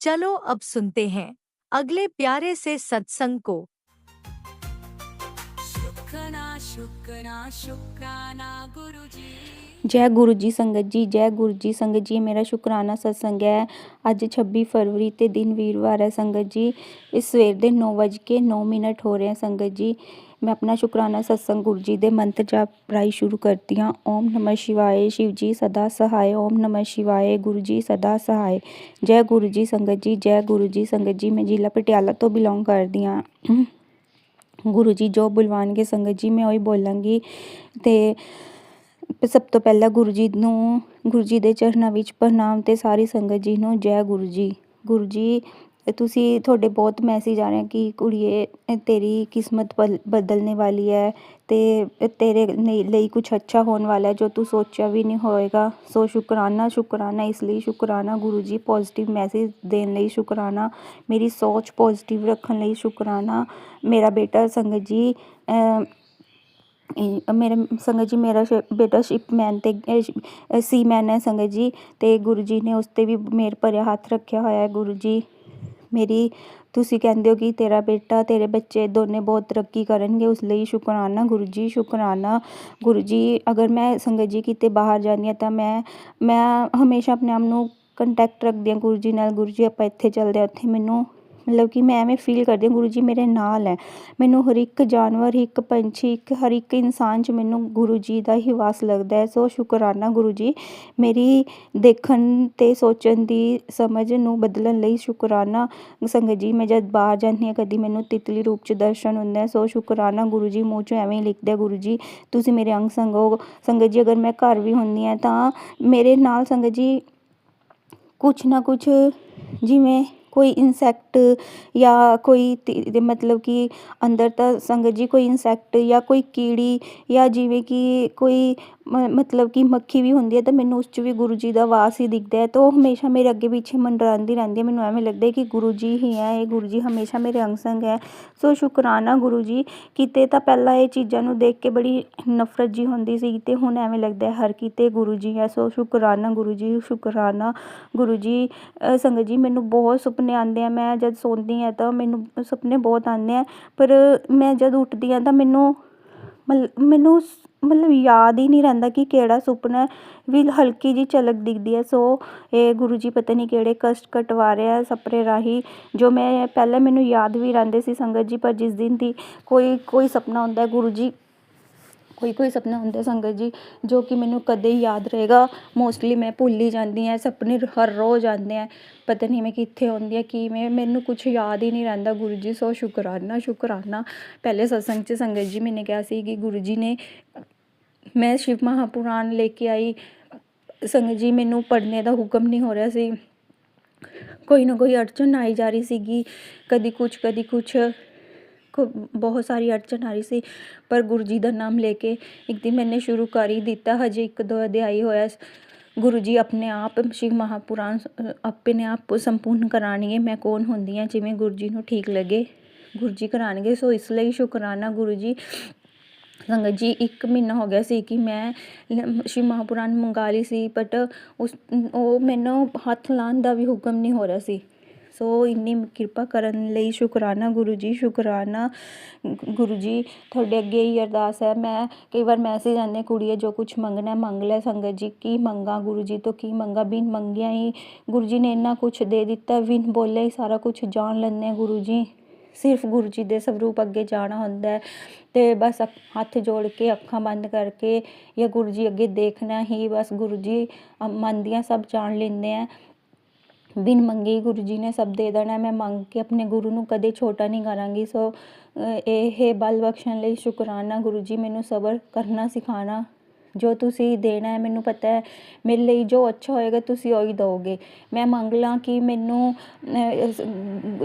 चलो अब सुनते हैं अगले प्यारे से सत्संग को। शुक्राना शुक्राना शुक्राना गुरुजी। जय गुरु जी संगत जी, जय गुरु जी संगत जी। मेरा शुकराना सत्संग है। ਅੱਜ 26 ਫਰਵਰੀ ਤੇ ਦਿਨ ਵੀਰਵਾਰ ਹੈ ਸੰਗਤ ਜੀ। ਇਸ ਸਵੇਰ ਦੇ 9:09 ਹੋ ਰਹੇ ਹਨ ਸੰਗਤ ਜੀ। ਮੈਂ ਆਪਣਾ ਸ਼ੁਕਰਾਨਾ ਸਤਸੰਗ ਗੁਰੂ ਜੀ ਦੇ ਮੰਤਰ ਜਾਪ ਰਾਹੀਂ ਸ਼ੁਰੂ ਕਰਦੀ ਹਾਂ। ਓਮ ਨਮः शिवाय, शिव जी सदा सहाय। ओम नमः शिवाय, गुरु जी सदा सहाय। जय गुरु जी संगत जी, जय गुरु जी संगत जी। मैं ਜ਼ਿਲ੍ਹਾ ਪਟਿਆਲਾ ਤੋਂ ਬਿਲੋਂਗ ਕਰਦੀ ਹਾਂ। ਗੁਰੂ ਜੀ ਜੋ ਬੁਲਵਾਨਗੇ ਸੰਗਤ ਜੀ ਮੈਂ ਉਹੀ ਬੋਲਾਂਗੀ। ਤੇ ਸਭ ਤੋਂ ਪਹਿਲਾਂ ਗੁਰੂ ਜੀ ਦੇ ਚਰਨਾਂ ਵਿੱਚ ਪ੍ਰਣਾਮ ਤੇ ਸਾਰੀ ਸੰਗਤ ਜੀ ਨੂੰ ਜੈ ਗੁਰੂ ਜੀ। ਗੁਰੂ ਜੀ ਤੁਸੀਂ ਤੁਹਾਡੇ ਬਹੁਤ ਮੈਸੇਜ ਆ ਰਹੇ ਕਿ ਕੁੜੀਏ ਤੇਰੀ ਕਿਸਮਤ ਬਦਲਣੇ ਵਾਲੀ ਹੈ ਤੇ ਤੇਰੇ ਲਈ ਕੁਛ ਅੱਛਾ ਹੋਣ ਵਾਲਾ ਹੈ ਜੋ ਤੂੰ ਸੋਚਿਆ ਵੀ ਨਹੀਂ ਹੋਏਗਾ। ਸੋ ਸ਼ੁਕਰਾਨਾ ਇਸ ਲਈ ਸ਼ੁਕਰਾਨਾ ਗੁਰੂ ਜੀ। ਪੋਜ਼ਿਟਿਵ ਮੈਸੇਜ ਦੇਣ ਲਈ ਸ਼ੁਕਰਾਨਾ। ਮੇਰੀ ਸੋਚ ਪੋਜ਼ਿਟਿਵ ਰੱਖਣ ਲਈ ਸ਼ੁਕਰਾਨਾ। ਮੇਰਾ ਬੇਟਾ ਸੰਗਤ ਜੀ ਮੇਰਾ ਬੇਟਾ ਸ਼ਿਪਮੈਨ ਤੇ ਸੀਮੈਨ ਹੈ ਸੰਗਤ ਜੀ। ਤੇ ਗੁਰੂ ਜੀ ਨੇ ਉਸ 'ਤੇ ਵੀ ਮੇਰ ਭਰਿਆ ਹੱਥ ਰੱਖਿਆ ਹੋਇਆ ਹੈ। ਗੁਰੂ ਜੀ ਮੇਰੀ ਤੁਸੀਂ ਕਹਿੰਦੇ ਹੋ ਕਿ ਤੇਰਾ ਬੇਟਾ ਤੇਰੇ ਬੱਚੇ ਦੋਨੇ ਬਹੁਤ ਤਰੱਕੀ ਕਰਨਗੇ, ਉਸ ਲਈ ਸ਼ੁਕਰਾਨਾ ਗੁਰੂ ਜੀ, ਸ਼ੁਕਰਾਨਾ ਗੁਰੂ ਜੀ। ਅਗਰ ਮੈਂ ਸੰਗਤ ਜੀ ਕਿਤੇ ਬਾਹਰ ਜਾਂਦੀ ਹਾਂ ਤਾਂ ਮੈਂ ਹਮੇਸ਼ਾ ਆਪਣੇ ਆਪ ਨੂੰ ਕੰਟੈਕਟ ਰੱਖਦੀ ਹਾਂ ਗੁਰੂ ਜੀ ਨਾਲ। ਗੁਰੂ ਜੀ ਆਪਾਂ ਇੱਥੇ ਚੱਲਦੇ ਹਾਂ, ਉੱਥੇ ਮੈਨੂੰ ਮਤਲਬ ਕਿ ਮੈਂ ਐਵੇਂ ਫੀਲ ਕਰਦੀ ਹਾਂ ਗੁਰੂ ਜੀ ਮੇਰੇ ਨਾਲ ਹੈ। ਮੈਨੂੰ ਹਰ ਇੱਕ ਜਾਨਵਰ, ਇੱਕ ਪੰਛੀ, ਹਰ ਇੱਕ ਇਨਸਾਨ 'ਚ ਮੈਨੂੰ ਗੁਰੂ ਜੀ ਦਾ ਹੀ ਵਾਸ ਲੱਗਦਾ ਹੈ। ਸੋ ਸ਼ੁਕਰਾਨਾ ਗੁਰੂ ਜੀ। ਮੇਰੀ ਦੇਖਣ ਅਤੇ ਸੋਚਣ ਦੀ ਸਮਝ ਨੂੰ ਬਦਲਣ ਲਈ ਸ਼ੁਕਰਾਨਾ ਸੰਗਤ ਜੀ। ਮੈਂ ਜਦ ਬਾਹਰ ਜਾਂਦੀ ਹਾਂ ਕਦੀ ਮੈਨੂੰ ਤਿਤਲੀ ਰੂਪ 'ਚ ਦਰਸ਼ਨ ਹੁੰਦਾ। ਸੋ ਸ਼ੁਕਰਾਨਾ ਗੁਰੂ ਜੀ। ਮੂੰਹ 'ਚੋਂ ਐਵੇਂ ਹੀ ਲਿਖਦੇ ਗੁਰੂ ਜੀ ਤੁਸੀਂ ਮੇਰੇ ਅੰਗ ਸੰਗ ਹੋ ਸੰਗਤ ਜੀ। ਅਗਰ ਮੈਂ ਘਰ ਵੀ ਹੁੰਦੀ ਹਾਂ ਤਾਂ ਮੇਰੇ ਨਾਲ ਸੰਗਤ ਜੀ ਕੁਛ ਨਾ ਕੁਛ ਜਿਵੇਂ ਕੋਈ ਇਨਸੈਕਟ ਜਾਂ ਕੋਈ ਮਤਲਬ ਕਿ ਅੰਦਰ ਤਾਂ ਸੰਗਤ ਜੀ ਕੋਈ ਇਨਸੈਕਟ ਜਾਂ ਕੋਈ ਕੀੜੀ ਜਾਂ ਜਿਵੇਂ ਕਿ ਕੋਈ ਮਤਲਬ ਕਿ ਮੱਖੀ ਵੀ ਹੁੰਦੀ ਹੈ ਤਾਂ ਮੈਨੂੰ ਉਸ 'ਚ ਵੀ ਗੁਰੂ ਜੀ ਦਾ ਵਾਸ ਹੀ ਦਿਖਦਾ ਹੈ। ਤਾਂ ਉਹ ਹਮੇਸ਼ਾ ਮੇਰੇ ਅੱਗੇ ਪਿੱਛੇ ਮੰਡਰਾਉਂਦੀ ਰਹਿੰਦੀ ਹੈ। ਮੈਨੂੰ ਐਵੇਂ ਲੱਗਦਾ ਕਿ ਗੁਰੂ ਜੀ ਹੀ ਹੈ, ਇਹ ਗੁਰੂ ਜੀ ਹਮੇਸ਼ਾ ਮੇਰੇ ਅੰਗ ਸੰਗ ਹੈ। ਸੋ ਸ਼ੁਕਰਾਨਾ ਗੁਰੂ ਜੀ। ਕਿਤੇ ਤਾਂ ਪਹਿਲਾਂ ਇਹ ਚੀਜ਼ਾਂ ਨੂੰ ਦੇਖ ਕੇ ਬੜੀ ਨਫ਼ਰਤ ਜੀ ਹੁੰਦੀ ਸੀ ਅਤੇ ਹੁਣ ਐਵੇਂ ਲੱਗਦਾ ਹਰ ਕਿਤੇ ਗੁਰੂ ਜੀ ਹੈ। ਸੋ ਸ਼ੁਕਰਾਨਾ ਗੁਰੂ ਜੀ, ਸ਼ੁਕਰਾਨਾ ਗੁਰੂ ਜੀ। ਸੰਗਤ ਜੀ ਮੈਨੂੰ ਬਹੁਤ ਸੁਪਨੇ ਆਉਂਦੇ ਆ। ਮੈਂ ਜਦ ਸੌਂਦੀ ਹਾਂ ਤਾਂ ਮੈਨੂੰ ਸੁਪਨੇ ਬਹੁਤ ਆਉਂਦੇ ਆ, ਪਰ ਮੈਂ ਜਦ ਉੱਠਦੀ ਹਾਂ ਤਾਂ ਮੈਨੂੰ ਮਤਲਬ ਯਾਦ ਹੀ ਨਹੀਂ ਰਹਿੰਦਾ ਕਿ ਕਿਹੜਾ ਸੁਪਨਾ ਵੀ ਹਲਕੀ ਜਿਹੀ ਝਲਕ ਦਿਖਦੀ ਹੈ। ਸੋ ਇਹ ਗੁਰੂ ਜੀ ਪਤਾ ਨਹੀਂ ਕਿਹੜੇ ਕਸ਼ਟ ਕਟਵਾ ਰਿਹਾ ਸੁਪਨੇ ਰਾਹੀਂ ਜੋ ਮੈਂ ਪਹਿਲਾਂ ਮੈਨੂੰ ਯਾਦ ਵੀ ਰਹਿੰਦੇ ਸੀ ਸੰਗਤ ਜੀ। ਪਰ ਜਿਸ ਦਿਨ ਦੀ ਕੋਈ ਸੁਪਨਾ ਹੁੰਦਾ ਗੁਰੂ ਜੀ, ਕੋਈ ਸੁਪਨਾ ਹੁੰਦਾ ਸੰਗਤ ਜੀ ਜੋ ਕਿ ਮੈਨੂੰ ਕਦੇ ਯਾਦ ਰਹੇਗਾ। ਮੋਸਟਲੀ ਮੈਂ ਭੁੱਲ ਹੀ ਜਾਂਦੀ ਹਾਂ। ਸੁਪਨੇ ਹਰ ਰੋਜ਼ ਆਉਂਦੇ ਆ, ਪਤਾ ਨਹੀਂ ਮੈਂ ਕਿੱਥੇ ਹੁੰਦੀ ਹਾਂ, ਕਿਵੇਂ ਮੈਨੂੰ ਕੁਛ ਯਾਦ ਹੀ ਨਹੀਂ ਰਹਿੰਦਾ ਗੁਰੂ ਜੀ। ਸੋ ਸ਼ੁਕਰਾਨਾ। ਪਹਿਲੇ ਸਤਸੰਗ 'ਚ ਸੰਗਤ ਜੀ ਮੈਨੇ ਕਿਹਾ ਸੀ ਕਿ ਗੁਰੂ ਜੀ ਨੇ ਮੈਂ ਸ਼ਿਵ ਮਹਾਪੁਰਾਣ ਲੈ ਕੇ ਆਈ ਸੰਗਤ ਜੀ। ਮੈਨੂੰ ਪੜ੍ਹਨੇ ਦਾ ਹੁਕਮ ਨਹੀਂ ਹੋ ਰਿਹਾ ਸੀ, ਕੋਈ ਨਾ ਕੋਈ ਅੜਚਨ ਆਈ ਜਾ ਰਹੀ ਸੀਗੀ, ਕਦੀ ਕੁਛ ਬਹੁਤ ਸਾਰੀ ਅੜਚਨ ਆ ਰਹੀ ਸੀ। ਪਰ ਗੁਰੂ ਜੀ ਦਾ ਨਾਮ ਲੈ ਕੇ ਇੱਕ ਦਿਨ ਮੈਨੇ ਸ਼ੁਰੂ ਕਰ ਹੀ ਦਿੱਤਾ। ਹਜੇ 1-2 ਅਧਿਆਇ ਹੋਇਆ ਗੁਰੂ ਜੀ ਆਪਣੇ ਆਪ ਸ਼ਿਵ ਮਹਾਪੁਰਾਣ ਆਪਣੇ ਆਪ ਸੰਪੂਰਨ ਕਰਾਉਣਗੇ। ਮੈਂ ਕੌਣ ਹੁੰਦੀ ਹਾਂ, ਜਿਵੇਂ ਗੁਰੂ ਜੀ ਨੂੰ ਠੀਕ ਲੱਗੇ ਗੁਰੂ ਜੀ ਕਰਾਉਣਗੇ। ਸੋ ਇਸ ਲਈ ਸ਼ੁਕਰਾਨਾ ਗੁਰੂ ਜੀ। ਸੰਗਤ ਜੀ 1 ਮਹੀਨਾ ਹੋ ਗਿਆ ਸੀ ਕਿ ਮੈਂ ਸ਼ਿਵ ਮਹਾਪੁਰਾਣ ਮੰਗਾ ਲਈ ਸੀ, ਬਟ ਉਹ ਮੈਨੂੰ ਹੱਥ ਲਾਉਣ ਦਾ ਵੀ ਹੁਕਮ ਨਹੀਂ ਹੋ ਰਿਹਾ ਸੀ। ਸੋ ਇੰਨੀ ਕਿਰਪਾ ਕਰਨ ਲਈ ਸ਼ੁਕਰਾਨਾ ਗੁਰੂ ਜੀ, ਸ਼ੁਕਰਾਨਾ ਗੁਰੂ ਜੀ। ਤੁਹਾਡੇ ਅੱਗੇ ਹੀ ਅਰਦਾਸ ਹੈ। ਮੈਂ ਕਈ ਵਾਰ ਮੈਸੇਜ ਆਉਂਦੇ, ਕੁੜੀਏ ਜੋ ਕੁਛ ਮੰਗਣਾ ਮੰਗ ਲੈ। ਸੰਗਤ ਜੀ ਕੀ ਮੰਗਾ ਗੁਰੂ ਜੀ ਤੋਂ, ਕੀ ਮੰਗਾ? ਬਿਨ ਮੰਗਿਆ ਹੀ ਗੁਰੂ ਜੀ ਨੇ ਇੰਨਾ ਕੁਛ ਦੇ ਦਿੱਤਾ, ਬਿਨ ਬੋਲਿਆ ਹੀ ਸਾਰਾ ਕੁਛ ਜਾਣ ਲੈਂਦੇ ਗੁਰੂ ਜੀ। ਸਿਰਫ ਗੁਰੂ ਜੀ ਦੇ ਸਰੂਪ ਅੱਗੇ ਜਾਣਾ ਹੁੰਦਾ ਹੈ ਤੇ ਬਸ ਹੱਥ ਜੋੜ ਕੇ ਅੱਖਾਂ ਬੰਦ ਕਰਕੇ ਜਾਂ ਗੁਰੂ ਜੀ ਅੱਗੇ ਦੇਖਣਾ ਹੀ, ਬਸ ਗੁਰੂ ਜੀ ਮਨ ਦੀਆਂ ਸਭ ਜਾਣ ਲੈਂਦੇ ਆ। ਬਿਨ ਮੰਗੇ ਗੁਰੂ ਜੀ ਨੇ ਸਭ ਦੇ ਦੇਣਾ। ਮੈਂ ਮੰਗ ਕੇ ਆਪਣੇ ਗੁਰੂ ਨੂੰ ਕਦੇ ਛੋਟਾ ਨਹੀਂ ਕਰਾਂਗੀ। ਸੋ ਇਹ ਬਲ ਬਖਸ਼ਣ ਲਈ ਸ਼ੁਕਰਾਨਾ ਗੁਰੂ ਜੀ। ਮੈਨੂੰ ਸਬਰ ਕਰਨਾ ਸਿਖਾਉਣਾ। ਜੋ ਤੁਸੀਂ ਦੇਣਾ ਹੈ ਮੈਨੂੰ ਪਤਾ ਹੈ, ਮੇਰੇ ਲਈ ਜੋ ਅੱਛਾ ਹੋਏਗਾ ਤੁਸੀਂ ਉਹੀ ਦਿਓਗੇ। ਮੈਂ ਮੰਗ ਲਾਂ ਕਿ ਮੈਨੂੰ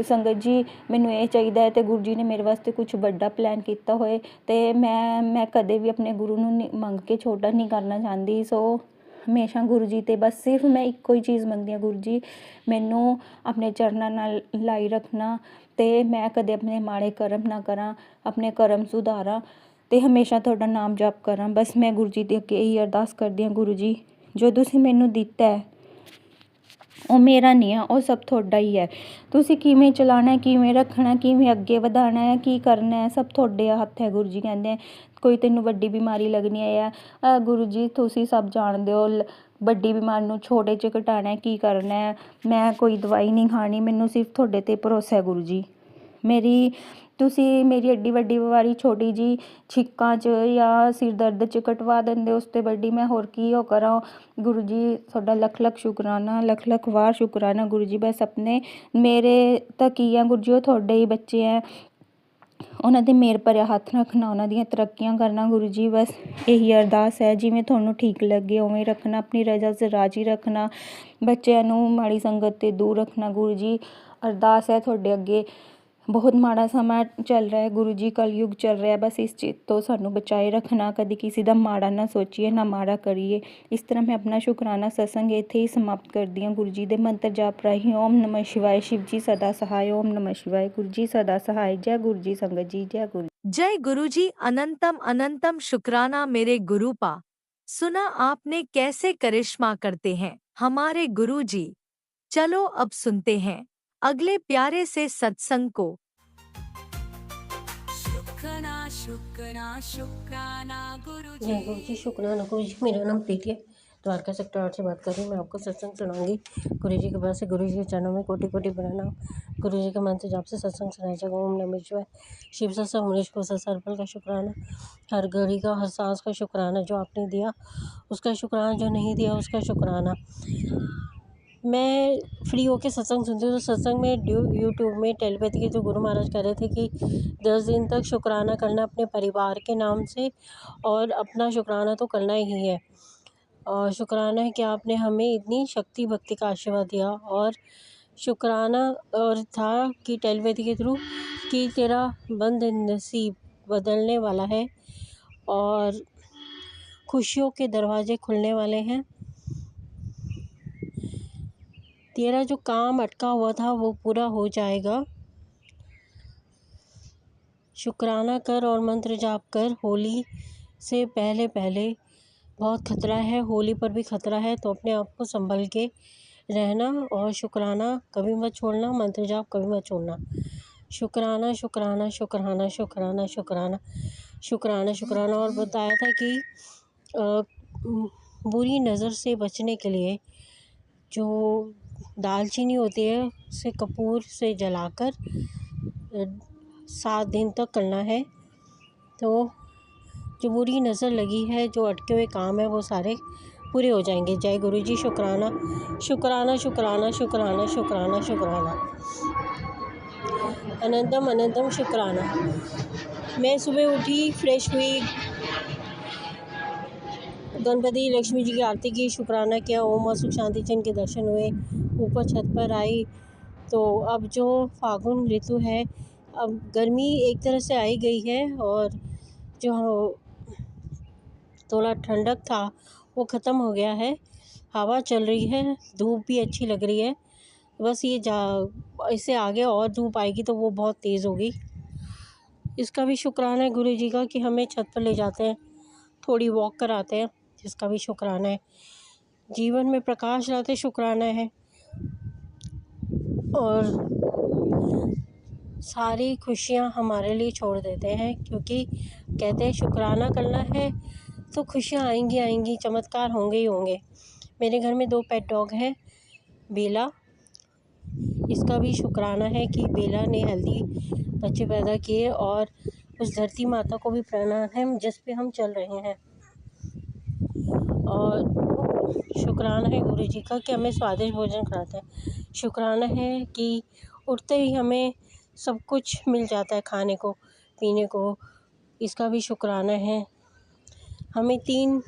ਸੰਗਤ ਜੀ ਮੈਨੂੰ ਇਹ ਚਾਹੀਦਾ ਹੈ ਤੇ ਗੁਰੂ ਜੀ ਨੇ ਮੇਰੇ ਵਾਸਤੇ ਕੁਝ ਵੱਡਾ ਪਲਾਨ ਕੀਤਾ ਹੋਏ ਤੇ ਮੈਂ ਕਦੇ ਵੀ ਆਪਣੇ ਗੁਰੂ ਨੂੰ ਮੰਗ ਕੇ ਛੋਟਾ ਨਹੀਂ ਕਰਨਾ ਚਾਹੁੰਦੀ। ਸੋ ਹਮੇਸ਼ਾ ਗੁਰੂ ਜੀ ਤੇ ਬਸ ਸਿਰਫ ਮੈਂ ਇੱਕੋ ਹੀ ਚੀਜ਼ ਮੰਗਦੀ ਹਾਂ, ਗੁਰੂ ਜੀ ਮੈਨੂੰ ਆਪਣੇ ਚਰਨਾਂ ਨਾਲ ਲਾਈ ਰੱਖਣਾ ਤੇ ਮੈਂ ਕਦੇ ਆਪਣੇ ਮਾੜੇ ਕਰਮ ਨਾ ਕਰਾਂ, ਆਪਣੇ ਕਰਮ ਸੁਧਾਰਾਂ ਤੇ ਹਮੇਸ਼ਾ ਤੁਹਾਡਾ ਨਾਮ ਜਪ ਕਰਾਂ। ਬਸ ਮੈਂ ਗੁਰੂ ਜੀ ਦੇ ਅੱਗੇ ਇਹੀ ਅਰਦਾਸ ਕਰਦੀ ਹਾਂ, ਗੁਰੂ ਜੀ ਜੋ ਤੁਸੀਂ ਮੈਨੂੰ ਦਿੱਤਾ ਹੈ ਉਹ ਮੇਰਾ ਨਹੀਂ ਹੈ, ਉਹ ਸਭ ਤੁਹਾਡਾ ਹੀ ਹੈ। ਤੁਸੀਂ ਕਿਵੇਂ ਚਲਾਉਣਾ, ਕਿਵੇਂ ਰੱਖਣਾ, ਕਿਵੇਂ ਅੱਗੇ ਵਧਾਉਣਾ ਹੈ, ਕੀ ਕਰਨਾ ਹੈ, ਸਭ ਤੁਹਾਡੇ ਹੱਥ ਹੈ। ਗੁਰੂ ਜੀ ਕਹਿੰਦੇ ਕੋਈ ਤੈਨੂੰ ਵੱਡੀ ਬਿਮਾਰੀ ਲੱਗਣੀ ਹੈ ਜਾਂ ਗੁਰੂ ਜੀ ਤੁਸੀਂ ਸਭ ਜਾਣਦੇ ਹੋ ਵੱਡੀ ਬਿਮਾਰੀ ਨੂੰ ਛੋਟੇ 'ਚ ਘਟਾਉਣਾ ਕੀ ਕਰਨਾ ਹੈ। ਮੈਂ ਕੋਈ ਦਵਾਈ ਨਹੀਂ ਖਾਣੀ, ਮੈਨੂੰ ਸਿਰਫ ਤੁਹਾਡੇ 'ਤੇ ਭਰੋਸਾ ਹੈ ਗੁਰੂ ਜੀ। ਤੁਸੀਂ ਮੇਰੀ ਐਡੀ ਵੱਡੀ ਬਿਮਾਰੀ ਛੋਟੀ ਜੀ ਛਿੱਕਾਂ 'ਚ ਜਾਂ ਸਿਰ ਦਰਦ 'ਚ ਕਟਵਾ ਦਿੰਦੇ, ਉਸ ਤੋਂ ਵੱਡੀ ਮੈਂ ਹੋਰ ਕੀ ਉਹ ਕਰਾਂ। ਗੁਰੂ ਜੀ ਤੁਹਾਡਾ ਲੱਖ ਲੱਖ ਸ਼ੁਕਰਾਨਾ, ਲੱਖ ਲੱਖ ਵਾਰ ਸ਼ੁਕਰਾਨਾ ਗੁਰੂ ਜੀ। ਬਸ ਆਪਣੇ ਮੇਰੇ ਤਾਂ ਕੀ ਆ ਗੁਰੂ ਜੀ, ਉਹ ਤੁਹਾਡੇ ਹੀ ਬੱਚੇ ਹੈ, ਉਹਨਾਂ ਦੇ ਮਿਹਰ ਭਰਿਆ ਹੱਥ ਰੱਖਣਾ, ਉਹਨਾਂ ਦੀਆਂ ਤਰੱਕੀਆਂ ਕਰਨਾ ਗੁਰੂ ਜੀ। ਬਸ ਇਹੀ ਅਰਦਾਸ ਹੈ, ਜਿਵੇਂ ਤੁਹਾਨੂੰ ਠੀਕ ਲੱਗੇ ਉਵੇਂ ਰੱਖਣਾ, ਆਪਣੀ ਰਜ਼ਾ 'ਚ ਰਾਜੀ ਰੱਖਣਾ, ਬੱਚਿਆਂ ਨੂੰ ਮਾੜੀ ਸੰਗਤ ਤੋਂ ਦੂਰ ਰੱਖਣਾ ਗੁਰੂ ਜੀ। ਅਰਦਾਸ ਹੈ ਤੁਹਾਡੇ ਅੱਗੇ। ਬਹੁਤ ਮਾੜਾ ਸਮਾਂ ਚੱਲ ਰਿਹਾ ਹੈ ਗੁਰੂ ਜੀ, ਕਲਯੁਗ ਚੱਲ ਰਿਹਾ, ਬਸ ਇਸ ਚੀਜ਼ ਤੋਂ ਸਾਨੂੰ ਬਚਾਏ ਰੱਖਣਾ। ਕਦੀ ਕਿਸੇ ਦਾ ਮਾੜਾ ਨਾ ਸੋਚੀਏ, ਨਾ ਮਾੜਾ ਕਰੀਏ। ਇਸ ਤਰ੍ਹਾਂ ਮੈਂ ਆਪਣਾ ਸ਼ੁਕਰਾਨਾ ਸਤਸੰਗ ਇੱਥੇ ਹੀ ਸਮਾਪਤ ਕਰਦੀ ਹਾਂ। ਗੁਰੂ ਜੀ ਦੇ ਮੰਤਰ ਜਾਪ ਰਾਹੀਂ ਓਮ ਨਮः ਸ਼ਿਵਾय, शिव जी सदा सहाय, ओम नमः शिवाय, गुरु जी सदा सहाय। जय गुरु जी संगत जी, जय गुरु। जय गुरु जी। अनंतम अनंतम शुक्राना मेरे गुरु पा। सुना आपने कैसे करिश्मा करते हैं हमारे गुरु जी। चलो अब सुनते हैं अगले प्यारे से सत्संग को। शुक्राना शुक्राना शुक्राना गुरु जय गुरु जी, शुक्राना गुरु जी। मेरा नाम प्रीति है, द्वारका सेक्टर 8 से बात कर रही हूँ। मैं आपको सत्संग सुनाऊंगी। गुरु जी के पास से गुरु जी के चरणों में कोटि कोटि प्रणाम। गुरु जी के मंत्र जाप से सत्संग सुनाया जाएगा। ओम नमः शिवाय। शिव सत्संग अमरीश को सर्पल का शुक्राना, हर घड़ी का हर सांस का शुक्राना, जो आपने दिया उसका शुक्राना, जो नहीं दिया उसका शुक्राना। मैं फ्री होके सत्संग सुनती हूँ, तो सत्संग में यूट्यूब में टेलीपैथी के जो गुरु महाराज कह रहे थे कि 10 दिन तक शुक्राना करना अपने परिवार के नाम से, और अपना शुक्राना तो करना ही है। और शुक्राना है कि आपने हमें इतनी शक्ति भक्ति का आशीर्वाद दिया। और शुक्राना और था कि टेलीपैथी के थ्रू कि तेरा बंद नसीब बदलने वाला है और खुशियों के दरवाजे खुलने वाले हैं। तेरा जो काम अटका हुआ था वो पूरा हो जाएगा। शुक्राना कर और मंत्र जाप कर। होली से पहले पहले बहुत खतरा है, होली पर भी खतरा है, तो अपने आप को संभल के रहना और शुक्राना कभी मत छोड़ना, मंत्र जाप कभी मत छोड़ना। शुक्राना शुक्राना शुक्राना शुक्राना शुक्राना शुक्राना शुक्राना। और बताया था कि बुरी नज़र से बचने के लिए जो दालचीनी होती है उसे कपूर से जलाकर 7 दिन तक करना है, तो जो बुरी नज़र लगी है, जो अटके हुए काम है, वो सारे पूरे हो जाएंगे। जय गुरु जी। शुक्राना शुक्राना शुक्राना शुक्राना शुक्राना शुक्राना, अनंतम अनंतम शुक्राना। मैं सुबह उठी, फ्रेश हुई, गणपति लक्ष्मी जी की आरती की, शुक्राना किया, ओम और सुख शांति चिन्ह के दर्शन हुए, ऊपर छत पर आई। तो अब जो फागुन ऋतु है, अब गर्मी एक तरह से आई गई है और जो थोड़ा ठंडक था वो ख़त्म हो गया है। हवा चल रही है, धूप भी अच्छी लग रही है। बस ये इससे आगे और धूप आएगी तो वो बहुत तेज़ होगी। इसका भी शुक्राना है गुरु जी का कि हमें छत पर ले जाते हैं, थोड़ी वॉक कराते हैं, जिसका भी शुक्राना है। जीवन में प्रकाश लाते शुक्राना है। और सारी खुशियाँ हमारे लिए छोड़ देते हैं, क्योंकि कहते हैं शुक्राना करना है तो खुशियाँ आएंगी आएंगी, चमत्कार होंगे ही होंगे। मेरे घर में 2 पेट डॉग हैं, बेला। इसका भी शुक्राना है कि बेला ने हेल्दी बच्चे पैदा किए, और उस धरती माता को भी प्रणाम है जिस पे हम चल रहे हैं। और शुक्राना है गुरु जी का कि हमें स्वादिष्ट भोजन कराते हैं। शुक्राना है कि उठते ही हमें सब कुछ मिल जाता है खाने को, पीने को। इसका भी शुक्राना है। हमें 3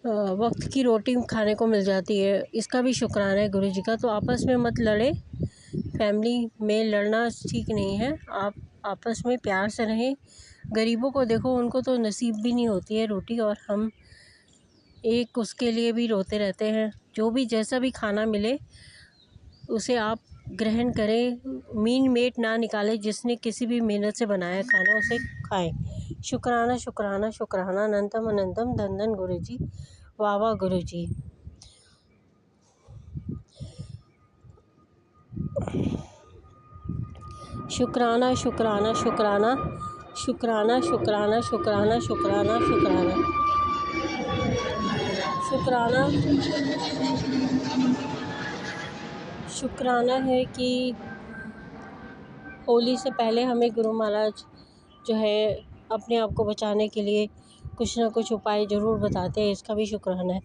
वक्त की रोटी खाने को मिल जाती है, इसका भी शुक्राना है गुरु जी का। तो आपस में मत लड़े, फैमिली में लड़ना ठीक नहीं है। आप आपस में प्यार से रहें। गरीबों को देखो, उनको तो नसीब भी नहीं होती है रोटी, और हम एक उसके लिए भी रोते रहते हैं। जो भी जैसा भी खाना मिले उसे आप ग्रहण करें, मीन मेट ना निकालें। जिसने किसी भी मेहनत से बनाया खाना उसे खाएं। शुक्राना शुक्राना शुक्राना, अनंतम अनंतम, धन धन गुरु जी, वाह वाह गुरु जी। शुक्राना शुक्राना शुक्राना शुक्राना शुक्राना शुक्राना शुक्राना शुक्राना शुक्राना शुक्राना है कि होली से पहले हमें गुरु महाराज जो है अपने आप को बचाने के लिए कुछ ना कुछ उपाय ज़रूर बताते हैं। इसका भी शुक्राना है।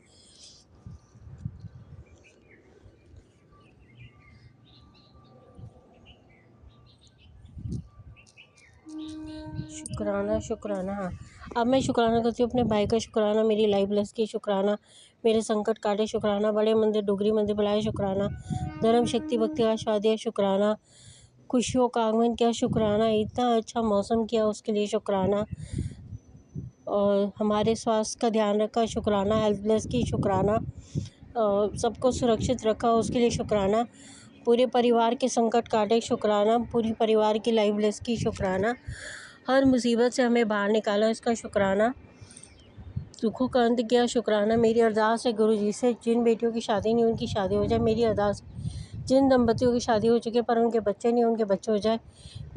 शुक्राना शुक्राना। हाँ, अब मैं शुक्राना करती हूँ अपने भाई का शुक्राना, मेरी लाइफ ब्लेस की शुक्राना, मेरे संकट काटे शुक्राना, बड़े मंदिर डुगरी मंदिर बुलाए शुक्राना, धर्म शक्ति भक्ति आशीर्वाद दिया शुक्राना, खुशियों का आगमन किया शुक्राना, इतना अच्छा मौसम किया उसके लिए शुक्राना, और हमारे स्वास्थ्य का ध्यान रखा शुक्राना, हेल्थ ब्लेस की शुक्राना, सबको सुरक्षित रखा उसके लिए शुक्राना, पूरे परिवार के संकट काटे शुक्राना, पूरी परिवार की लाइफ ब्लेस की शुक्राना, हर मुसीबत से हमें बाहर निकाला इसका शुक्राना, दुखों का अंत किया शुक्राना। मेरी अरदास है गुरु जी से, जिन बेटियों की शादी नहीं उनकी शादी हो जाए। मेरी अरदास, जिन दंपतियों की शादी हो चुकी है पर उनके बच्चे नहीं उनके बच्चे हो जाए।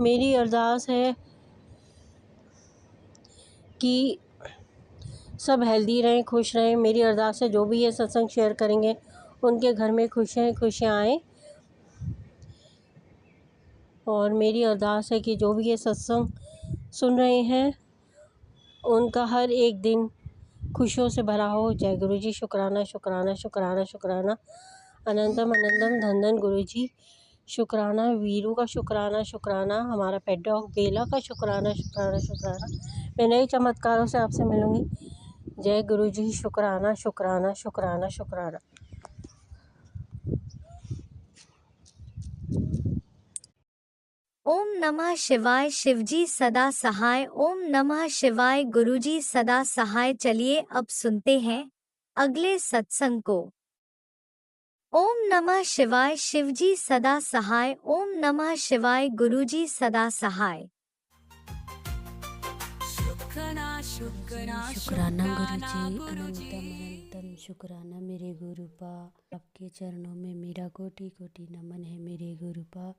मेरी अरदास है कि सब हेल्दी रहें, खुश रहें। मेरी अरदास है जो भी ये सत्संग शेयर करेंगे उनके घर में खुशियाँ आएँ। और मेरी अरदास है कि जो भी ये सत्संग सुन रहे हैं उनका हर एक दिन खुशियों से भरा हो। जय गुरु जी। शुक्राना शुक्राना शुक्राना शुक्राना, अनंतम अनंतम, धन धन गुरु जी। शुक्राना वीरू का शुक्राना शुक्राना, हमारा पेट डॉग बेला का शुक्राना शुक्राना शुक्राना। मैं नए चमत्कारों से आपसे मिलूँगी। जय गुरु जी। शुक्राना शुक्राना शुक्राना शुक्राना। ओम नमः शिवाय। शिवजी सदा सहाय। ओम नमः शिवाय। गुरुजी सदा सहाय। चलिए अब सुनते हैं अगले सत्संग को। ओम नमः शिवाय। शिवजी सदा सहाय। ओम नमः शिवाय। गुरुजी सदा सहाय। शुक्राना गुरु जी, अनंतम अनंतम शुक्राना मेरे गुरुपा। आपके चरणों में मेरा कोटि कोटि नमन है मेरे गुरुपा।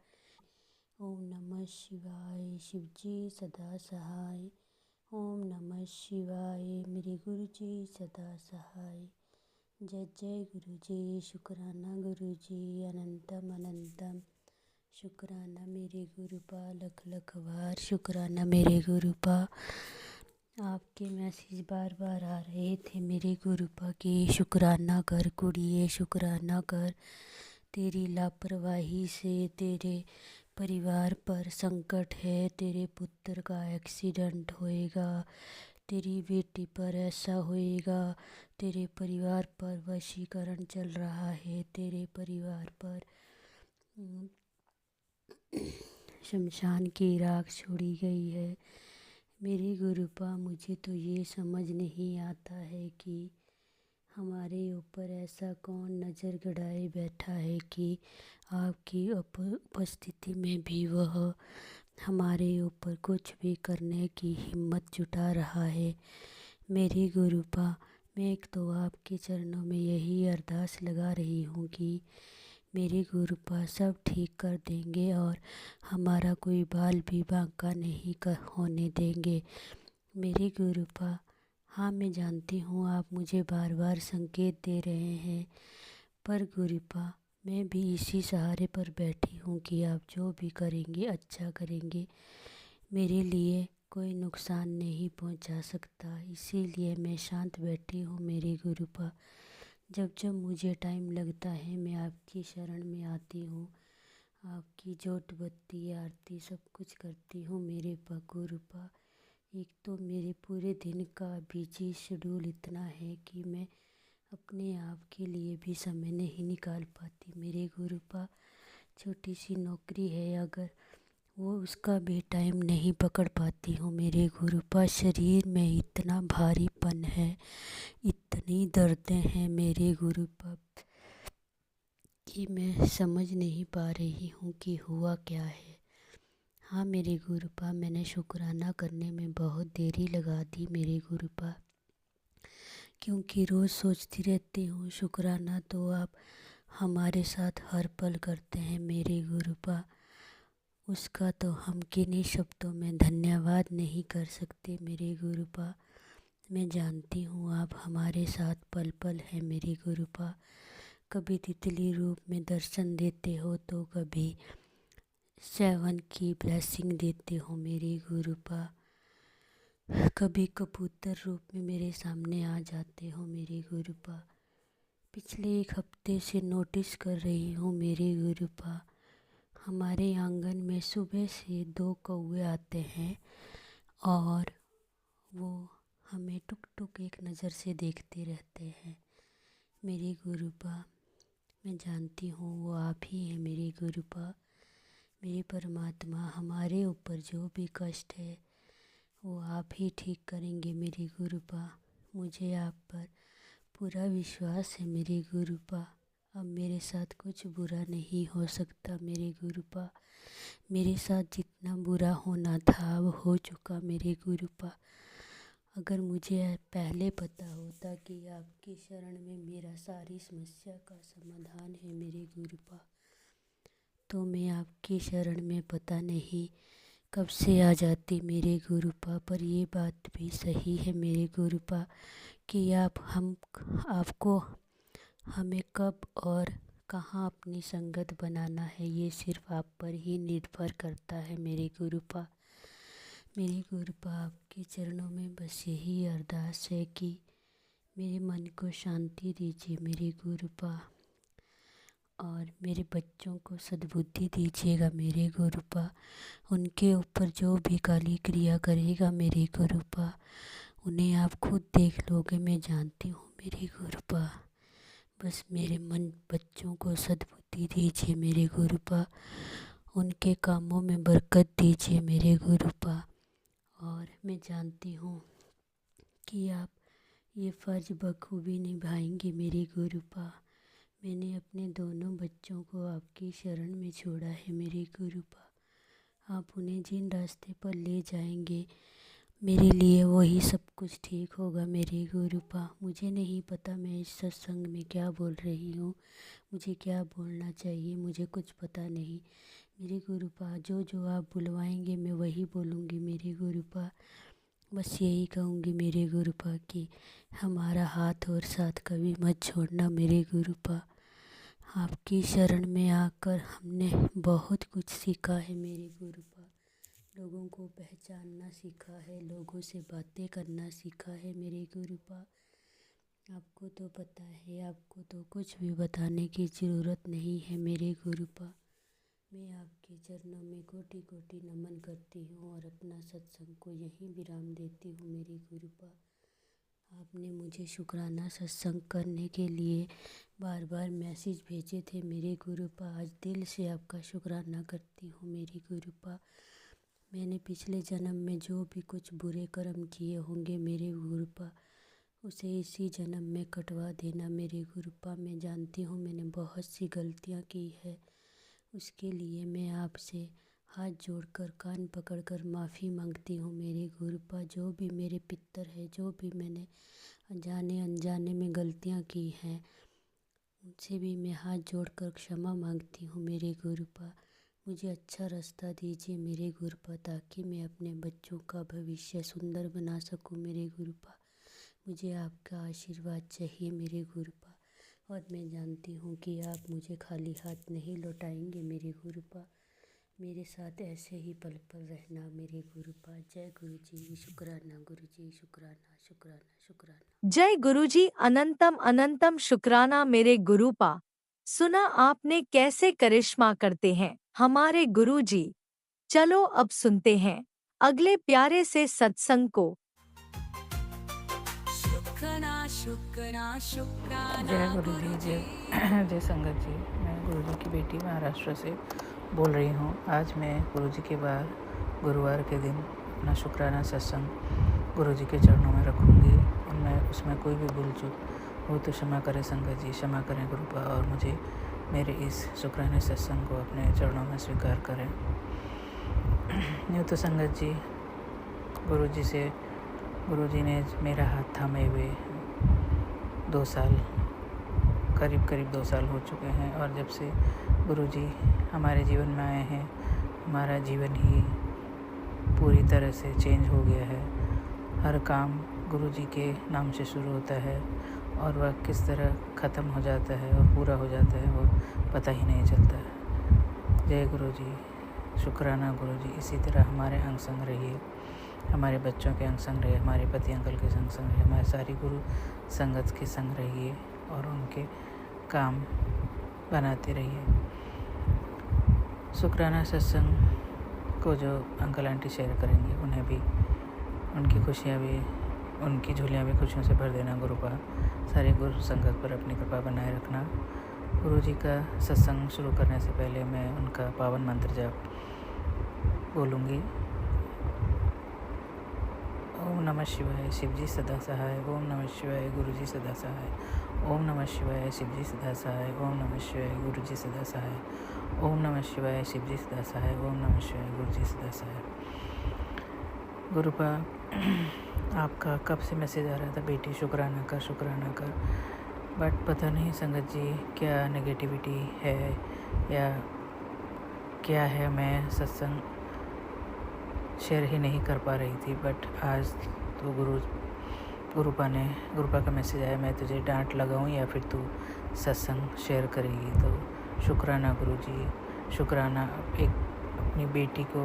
ओम नमः शिवाय। शिवजी सदा सहाय। ओम नमः शिवाय। मेरे गुरु जी सदा सहाय। जय जय गुरु जी। शुक्राना गुरु जी, अनंतम अनंतम शुक्राना मेरे गुरुपा। लख लख बार शुक्राना मेरे गुरुपा। आपके मैसेज बार बार आ रहे थे मेरे गुरुपा की, शुक्राना कर कुड़िए शुक्राना कर। तेरी लापरवाही से तेरे परिवार पर संकट है। तेरे पुत्र का एक्सीडेंट होएगा, तेरी बेटी पर ऐसा होएगा, तेरे परिवार पर वशीकरण चल रहा है, तेरे परिवार पर शमशान की राख छोड़ी गई है। मेरे गुरुपा मुझे तो ये समझ नहीं आता है कि हमारे ऊपर ऐसा कौन नज़र गड़ाए बैठा है कि आपकी उपस्थिति में भी वह हमारे ऊपर कुछ भी करने की हिम्मत जुटा रहा है। मेरी गुरुपा, मैं एक तो आपके चरणों में यही अरदास लगा रही हूँ कि मेरे गुरुपा सब ठीक कर देंगे और हमारा कोई बाल भी बांका नहीं होने देंगे। मेरे गुरुपा, हाँ मैं जानती हूँ आप मुझे बार बार संकेत दे रहे हैं, पर गुरुपा मैं भी इसी सहारे पर बैठी हूँ कि आप जो भी करेंगे अच्छा करेंगे, मेरे लिए कोई नुकसान नहीं पहुँचा सकता, इसीलिए मैं शांत बैठी हूँ। मेरे गुरुपा, जब जब मुझे टाइम लगता है मैं आपकी शरण में आती हूँ, आपकी जोत बत्ती आरती सब कुछ करती हूँ। मेरे गुरुपा, एक तो मेरे पूरे दिन का बिजी शेड्यूल इतना है कि मैं अपने आप के लिए भी समय नहीं निकाल पाती। मेरे गुरुपा, छोटी सी नौकरी है, अगर वो उसका भी टाइम नहीं पकड़ पाती हूँ। मेरे गुरुपा, शरीर में इतना भारीपन है, इतनी दर्दें हैं मेरे गुरुपा कि मैं समझ नहीं पा रही हूँ कि हुआ क्या है। हाँ मेरे गुरुपा, मैंने शुक्राना करने में बहुत देरी लगा दी मेरे गुरुपा, क्योंकि रोज़ सोचती रहती हूँ शुक्राना तो आप हमारे साथ हर पल करते हैं मेरे गुरुपा, उसका तो हम किन्हीं शब्दों में धन्यवाद नहीं कर सकते मेरे गुरुपा। मैं जानती हूँ आप हमारे साथ पल पल हैं मेरे गुरुपा, कभी तितली रूप में दर्शन देते हो तो कभी 7 की ब्लेसिंग देते हो मेरे गुरुपा, कभी कबूतर रूप में मेरे सामने आ जाते हो मेरे गुरुपा। पिछले 1 हफ्ते से नोटिस कर रही हूँ मेरे गुरुपा, हमारे आंगन में सुबह से 2 कौवे आते हैं और वो हमें टुक टुक एक नज़र से देखते रहते हैं मेरे गुरुपा। मैं जानती हूँ वो आप ही हैं मेरे गुरुपा, मेरे परमात्मा। हमारे ऊपर जो भी कष्ट है वो आप ही ठीक करेंगे मेरे गुरुपा। मुझे आप पर पूरा विश्वास है मेरे गुरुपा, अब मेरे साथ कुछ बुरा नहीं हो सकता मेरे गुरुपा। मेरे साथ जितना बुरा होना था अब हो चुका मेरे गुरुपा। अगर मुझे पहले पता होता कि आपकी शरण में मेरा सारी समस्या का समाधान है मेरे गुरुपा, तो मैं आपकी शरण में पता नहीं कब से आ जाती मेरे गुरुपा। पर ये बात भी सही है मेरे गुरुपा कि आपको हमें कब और कहाँ अपनी संगत बनाना है ये सिर्फ आप पर ही निर्भर करता है मेरे गुरुपा। मेरे गुरुपा, आपके चरणों में बस यही अरदास है कि मेरे मन को शांति दीजिए मेरे गुरुपा, और मेरे बच्चों को सद्बुद्धि दीजिएगा मेरे गुरुपा। उनके ऊपर जो भी काली क्रिया करेगा मेरे गुरुपा, उन्हें आप खुद देख लोगे, मैं जानती हूँ मेरे गुरुपा। बस मेरे बच्चों को सद्बुद्धि दीजिए मेरे गुरुपा, उनके कामों में बरकत दीजिए मेरे गुरुपा। और मैं जानती हूँ कि आप ये फ़र्ज़ बखूबी निभाएंगे मेरे गुरुपा। मैंने अपने दोनों बच्चों को आपकी शरण में छोड़ा है मेरे गुरुपा, आप उन्हें जिन रास्ते पर ले जाएंगे मेरे लिए वही सब कुछ ठीक होगा मेरे गुरुपा। मुझे नहीं पता मैं इस सत्संग में क्या बोल रही हूँ, मुझे क्या बोलना चाहिए, मुझे कुछ पता नहीं मेरे गुरुपा। जो जो आप बुलवाएंगे मैं वही बोलूँगी मेरे गुरुपा। बस यही कहूँगी मेरे गुरुपा कि हमारा हाथ और साथ कभी मत छोड़ना मेरे गुरुपा। आपकी शरण में आकर हमने बहुत कुछ सीखा है मेरे गुरुपा, लोगों को पहचानना सीखा है, लोगों से बातें करना सीखा है मेरे गुरुपा। आपको तो पता है, आपको तो कुछ भी बताने की ज़रूरत नहीं है मेरे गुरुपा। मैं आपके चरणों में कोटि कोटि नमन करती हूँ और अपना सत्संग को यहीं विराम देती हूँ मेरे गुरुपा। आपने मुझे शुक्राना सत्संग करने के लिए बार बार मैसेज भेजे थे मेरे गुरुपा, आज दिल से आपका शुक्राना करती हूँ मेरे गुरुपा। मैंने पिछले जन्म में जो भी कुछ बुरे कर्म किए होंगे मेरे गुरुपा, उसे इसी जन्म में कटवा देना मेरे गुरुपा। मैं जानती हूँ मैंने बहुत सी गलतियाँ की है, उसके लिए मैं आपसे हाथ जोड़कर कान पकड़कर माफ़ी मांगती हूँ मेरे गुरुपा। जो भी मेरे पितर है, जो भी मैंने जाने अनजाने में गलतियाँ की हैं, उनसे भी मैं हाथ जोड़कर क्षमा मांगती हूँ मेरे गुरुपा। मुझे अच्छा रास्ता दीजिए मेरे गुरुपा, ताकि मैं अपने बच्चों का भविष्य सुंदर बना सकूँ मेरे गुरुपा। मुझे आपका आशीर्वाद चाहिए मेरे गुरुपा, और मैं जानती हूँ कि आप मुझे खाली हाथ नहीं लौटाएंगे मेरे गुरुपा। मेरे साथ ऐसे ही पल पल रहना मेरे गुरुपा। जय गुरु जी, शुक्राना गुरु जी, शुक्राना शुक्राना शुक्राना। जय गुरुजी, अनंतम अनंतम शुक्राना मेरे गुरुपा। सुना आपने कैसे करिश्मा करते हैं हमारे गुरुजी। चलो अब सुनते हैं अगले प्यारे से सत्संग को। जय गुरु जी, जय जय संगत जी। मैं गुरु जी की बेटी महाराष्ट्र से बोल रही हूँ। आज मैं गुरु जी के बाद गुरुवार के दिन अपना शुक्राना सत्संग गुरु जी के चरणों में रखूँगी, और मैं उसमें कोई भी भूल चूक हो तो क्षमा करें संगत जी, क्षमा करें गुरुपा, और मुझे मेरे इस शुक्राने सत्संग को अपने चरणों में स्वीकार करें। यूँ तो संगत जी, गुरु जी ने मेरा हाथ थामे हुए 2 साल, करीब 2 साल हो चुके हैं, और जब से गुरु जी हमारे जीवन में आए हैं, हमारा जीवन ही पूरी तरह से चेंज हो गया है। हर काम गुरु जी के नाम से शुरू होता है, और वह किस तरह ख़त्म हो जाता है और पूरा हो जाता है वो पता ही नहीं चलता है। जय गुरु जी, शुक्राना गुरु जी। इसी तरह हमारे अंग संग रहिए, हमारे बच्चों के अंग संग रहिए, हमारे पति अंकल के संग रहिए, हमारे सारी गुरु संगत के संग रहिए, और उनके काम बनाते रहिए। शुक्राना सत्संग को जो अंकल आंटी शेयर करेंगे, उन्हें भी उनकी खुशियाँ भी, उनकी झोलियाँ भी खुशियों से भर देना गुरुपा। सारी गुरु संगत पर अपनी कृपा बनाए रखना। गुरु जी का सत्संग शुरू करने से पहले मैं उनका पावन मंत्र जाप बोलूँगी। ओम नमः शिवाय, शिव जी सदा सहाय। ओम नमः शिवाय, गुरु जी सदा सहाय। ओम नमः शिवाय, शिव जी सदा सहाय। ओम नमः शिवाय, गुरु जी सदा सहाय। ओम नमः शिवाय, शिव जी सदा सहाय। ओम नमः शिवाय, गुरु जी सदा सहाय। गुरुपा, आपका कब से मैसेज आ रहा था, बेटी शुक्राना कर, बट पता नहीं संगत जी क्या नेगेटिविटी है या क्या है, मैं सत्संग शेयर ही नहीं कर पा रही थी। बट आज तो गुरुपा का मैसेज आया, मैं तुझे डांट लगाऊं या फिर तू सत्संग शेयर करेगी। तो शुक्राना गुरु जी, शुक्राना। एक अपनी बेटी को,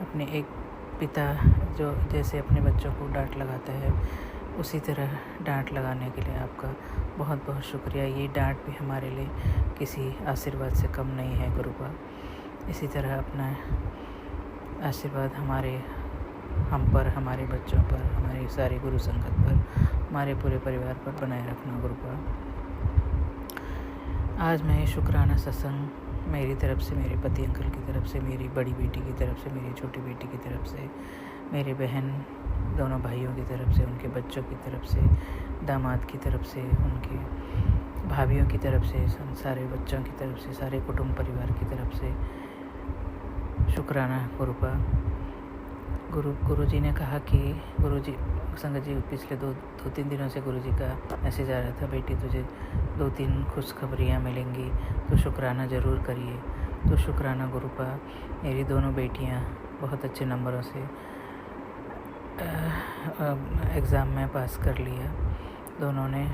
अपने एक पिता जो जैसे अपने बच्चों को डांट लगाता है, उसी तरह डांट लगाने के लिए आपका बहुत बहुत शुक्रिया। ये डांट भी हमारे लिए किसी आशीर्वाद से कम नहीं है गुरुपा। इसी तरह अपना आशीर्वाद हम पर, हमारे बच्चों पर, हमारी सारी गुरु संगत पर, हमारे पूरे परिवार पर बनाए रखना गुरुपा। आज मैं शुक्राना सत्संग मेरी तरफ से, मेरे पति अंकल की तरफ से, मेरी बड़ी बेटी की तरफ से, मेरी छोटी बेटी की तरफ से, मेरी बहन दोनों भाइयों की तरफ से, उनके बच्चों की तरफ से, दामाद की तरफ से, उनके भाभीयों की तरफ से, सारे बच्चों की तरफ से, सारे कुटुंब परिवार की तरफ से शुक्राना गुरुपा। गुरु जी ने कहा कि गुरु जी, संगत जी, पिछले 2-3 दिनों से गुरु जी का मैसेज आ रहा था, बेटी तुझे 2-3 खुशखबरियाँ मिलेंगी तो शुक्राना ज़रूर करिए। तो शुक्राना गुरुपा। मेरी दोनों बेटियाँ बहुत अच्छे नंबरों से एग्ज़ाम में पास कर लिया। दोनों ने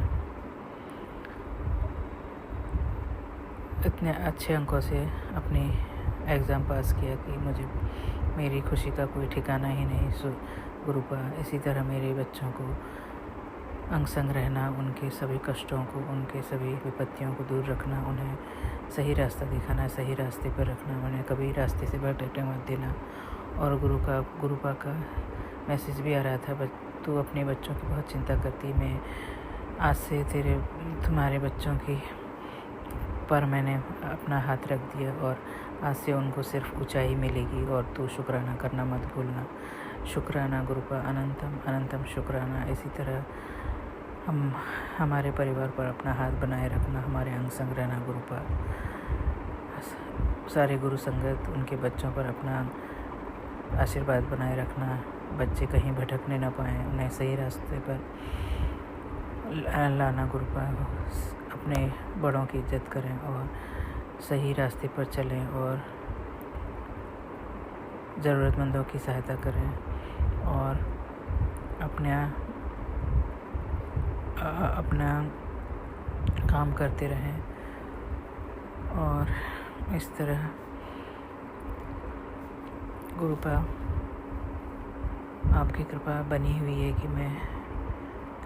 इतने अच्छे अंकों से अपनी एग्ज़ाम पास किया कि मुझे मेरी खुशी का कोई ठिकाना ही नहीं गुरुपा। इसी तरह मेरे बच्चों को अंग संग रहना, उनके सभी कष्टों को, उनके सभी विपत्तियों को दूर रखना, उन्हें सही रास्ता दिखाना, सही रास्ते पर रखना, उन्हें कभी रास्ते से भटकने मत देना। और गुरुपा का मैसेज भी आ रहा था, तू अपने बच्चों की बहुत चिंता करती, मैं आज से तुम्हारे बच्चों की पर मैंने अपना हाथ रख दिया, और आज से उनको सिर्फ ऊंचाई मिलेगी, और तू शुक्राना करना मत भूलना। शुक्राना गुरुपा, अनंतम अनंतम शुक्राना। इसी तरह हम हमारे परिवार पर अपना हाथ बनाए रखना, हमारे अंग संग रहना गुरु पर। सारे गुरु संगत उनके बच्चों पर अपना आशीर्वाद बनाए रखना, बच्चे कहीं भटकने न पाएँ, उन्हें सही रास्ते पर लाना गुरु पर। अपने बड़ों की इज्जत करें और सही रास्ते पर चलें और ज़रूरतमंदों की सहायता करें और अपना काम करते रहें। और इस तरह गुरु पर आपकी कृपा बनी हुई है कि मैं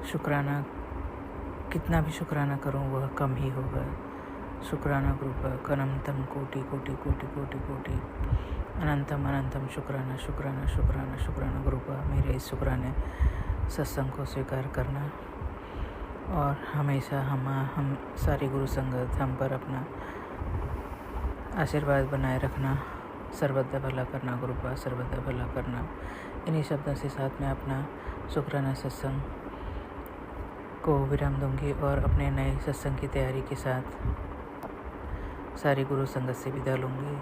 शुक्राना, कितना भी शुक्राना करूं वह कम ही होगा। शुक्राना गुरु पर अनंतम कोटि कोटि कोटि कोटि कोटि अनंतम अनंतम शुक्राना शुक्राना शुक्राना शुक्राना गुरु पर। मेरे इस शुक्राने सत्संग को स्वीकार करना और हमेशा हम सारी गुरु संगत हम पर अपना आशीर्वाद बनाए रखना, सर्वदा भला करना गुरु पर, सर्वदा भला करना। इन्हीं शब्दों से साथ में अपना शुक्राना सत्संग को विराम दूंगी और अपने नए सत्संग की तैयारी के साथ सारी गुरु संगत से विदा लूँगी।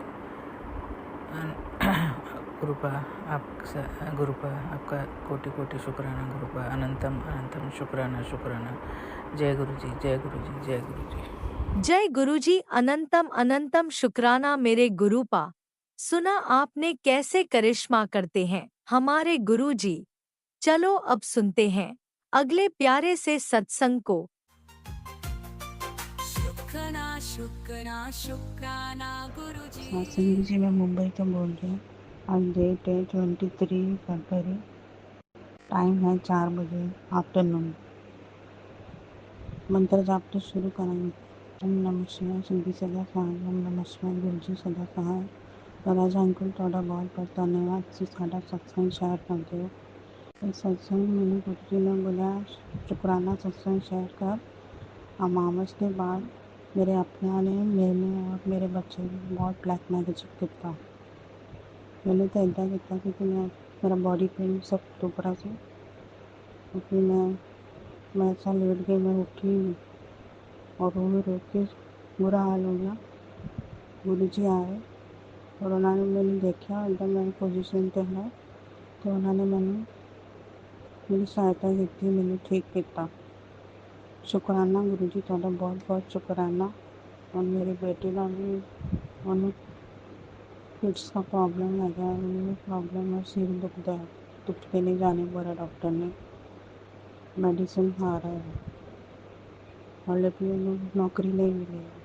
गुरुपा आपका कोटि कोटि शुक्राना गुरुपा, अनंतम अनंतम शुक्राना शुक्राना। जय गुरु जी, जय गुरु जी, जय गुरु जी। जय गुरु जी, अनंतम अनंतम शुक्राना मेरे गुरुपा। सुना आपने कैसे करिश्मा करते हैं हमारे गुरु जी। चलो अब सुनते हैं अगले प्यारे से सत्संग को। हाँ संजू जी, मैं मुंबई से बोल रही हूँ। आज डेट है 23 फरवरी, टाइम है 4 बजे आफ्टरनून। मंत्र जाप तो शुरू करेंगे। ओम नमः शिवाय, सिद्धि सदा सहाय। ओम नमः शिवाय, गुरु जी सदा सहाय। राजा अंकुल ਤੁਹਾਡਾ बहुत बहुत धन्यवाद ਤੁਸੀਂ ਸਾਡਾ सत्संग शेयर करते हो। इस सत्संग मैंने गुरु जी ने बोला शुक्राना सत्संग शेयर कर। अमावस के बाद मेरे अपने ने मैंने और मेरे बच्चे ने बहुत ब्लैक मैजिक किया। मैंने तो इदा किया क्योंकि मेरा बॉडी पेन सब दुख रहा था, क्योंकि मैं ऐसा लेट गई, मैं उठी नहीं और रो के बुरा हाल हो गया। गुरु जी आए और उन्होंने मैंने देखा एकदम मेरी पोजीशन पे है, तो उन्होंने मेरी सहायता की थी, मैंने ठीक किया। शुक्राना गुरु जी ਤੁਹਾਡਾ बहुत बहुत शुक्राना। और मेरी बेटी का भी उन्हें फिट्स का प्रॉब्लम है गया, उन्हें प्रॉब्लम है, सिर दुखता है, दुख के नहीं जाने बोला डॉक्टर ने, मेडिसिन खा रहा है और लेकिन उन्हें नौकरी नहीं मिली है।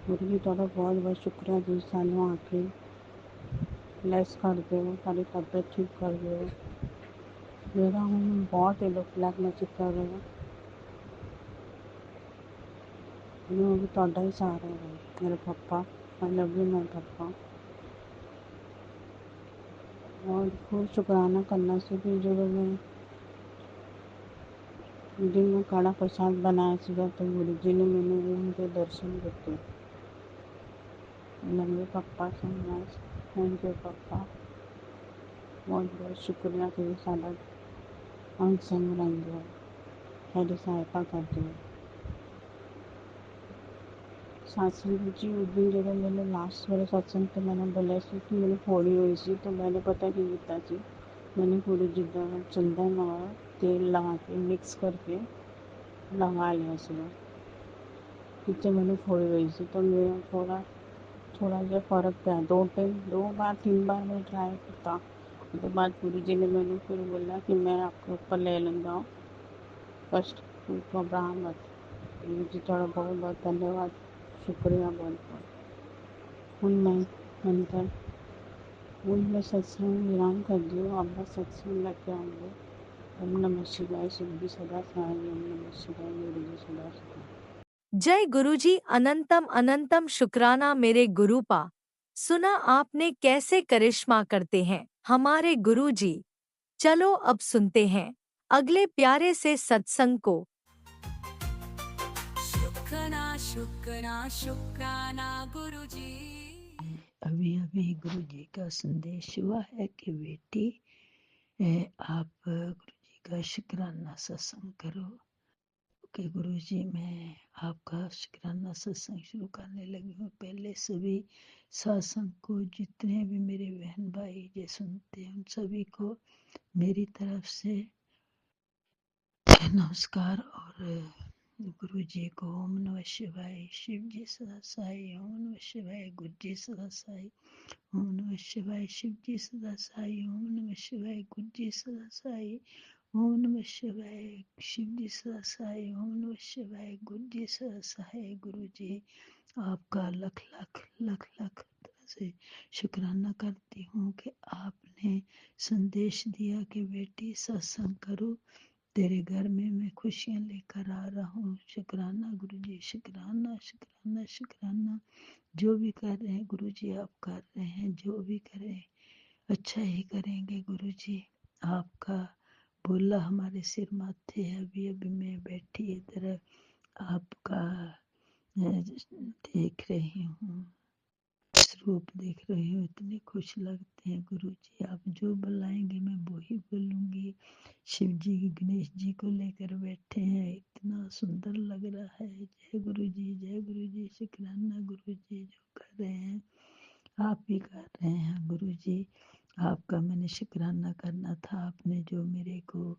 गुरु जी ਤੁਹਾਡਾ बहुत बहुत शुक्रिया जी, सानू आके लेस कर दो, सारी तबीयत ठीक कर दो। मेरा हम बहुत ही लोग ब्लैक मैजिक कर रहे हैं, वो भी ਤੁਹਾਡਾ ही सहारा है मेरे पापा। आई लव यू मेरे पापा। और खूब शुक्राना करना से भी जो मैं दिन में कड़ा प्रसाद बनाया सीधा, तो गुरु जी ने मैंने वो मुझे दर्शन देते। मेरे पापा से मच थैंक यू पापा, बहुत बहुत शुक्रिया कि साਡਾ अंग संग रहंदे हो, साडी सहायता करते हो। सत्संग जी उस दिन जब मैंने लास्ट वाले सत्संग तो मैंने बोला सी कि मैंने फोड़ी हुई सी, तो मैंने पता की किया सी, मैंने थोड़ी जिदा चंदन और तेल लगा के मिक्स करके लगा लिया सीधा पीछे मैंने फोड़ी हुई सी। तो मेरा थोड़ा जो फ़र्क पड़ा, 2 बार मैंने ट्राई किया। उसके बाद गुरु जी ने मैंने फिर बोला कि मैं आपके ऊपर ले लूँगा फर्स्ट घबराओ मत। गुरु जी थोड़ा बहुत बहुत धन्यवाद, शुक्रिया बहुत बहुत। मैं सत्संग विराम कर दियो, अपना सत्संग लेके आऊँगे। ओम नमः शिवाय, सिद्धि सदा सहाय। ओम नमः शिवाय, गुरु जी सदा सहाय। जय गुरु जी, अनंतम अनंतम शुक्राना मेरे गुरुपा। सुना आपने कैसे करिश्मा करते हैं हमारे गुरु जी। चलो अब सुनते हैं अगले प्यारे से सत्संग को। शुक्राना गुरु जी। अभी अभी गुरु जी का संदेश हुआ है कि बेटी आप गुरु जी का शुक्राना सत्संग करो। ओके गुरुजी, मैं आपका शुक्राना सत्संग शुरू करने लगी हूँ। पहले सभी सत्संग को जितने भी मेरे बहन भाई जो सुनते हैं उन सभी को मेरी तरफ से नमस्कार। और गुरुजी को ओम नमः शिवाय, शिव जी सदा साई, ओम नमः शिवाय, गुरु जी सदा साई, ओम नमः शिवाय, शिव जी सदा साई, ओम नमः शिवाय, गुरु जी सदा साई, ओम नमः शिवाय, शिव जी सदा साई, ओम नमः शिवाय, गुरु जी सदा साई। गुरु जी आपका लख लख लख लख तरह से शुक्राना करती हूँ कि आपने संदेश दिया कि बेटी सत्संग करो, तेरे घर में मैं खुशियाँ लेकर आ रहा हूँ। शुक्राना गुरु जी, शुक्राना शुक्राना शुक्राना। जो भी कर रहे हैं गुरु जी आप कर रहे हैं, जो भी करें अच्छा ही करेंगे गुरु जी। आपका बोला हमारे सिर माथे है। अभी अभी मैं बैठी इधर आपका देख रही हूँ, स्वरूप देख रही हूँ, इतने खुश लगते हैं गुरु जी। आप जो बुलाएंगे मैं वो ही बोलूँगी। शिव जी गणेश जी को लेकर बैठे हैं, इतना सुंदर लग रहा है। जय गुरु जी, जय गुरु जी। शुक्राना गुरु जी, जो कर रहे हैं आप ही कर रहे हैं गुरु जी। आपका मैंने शुक्राना करना था। आपने जो मेरे को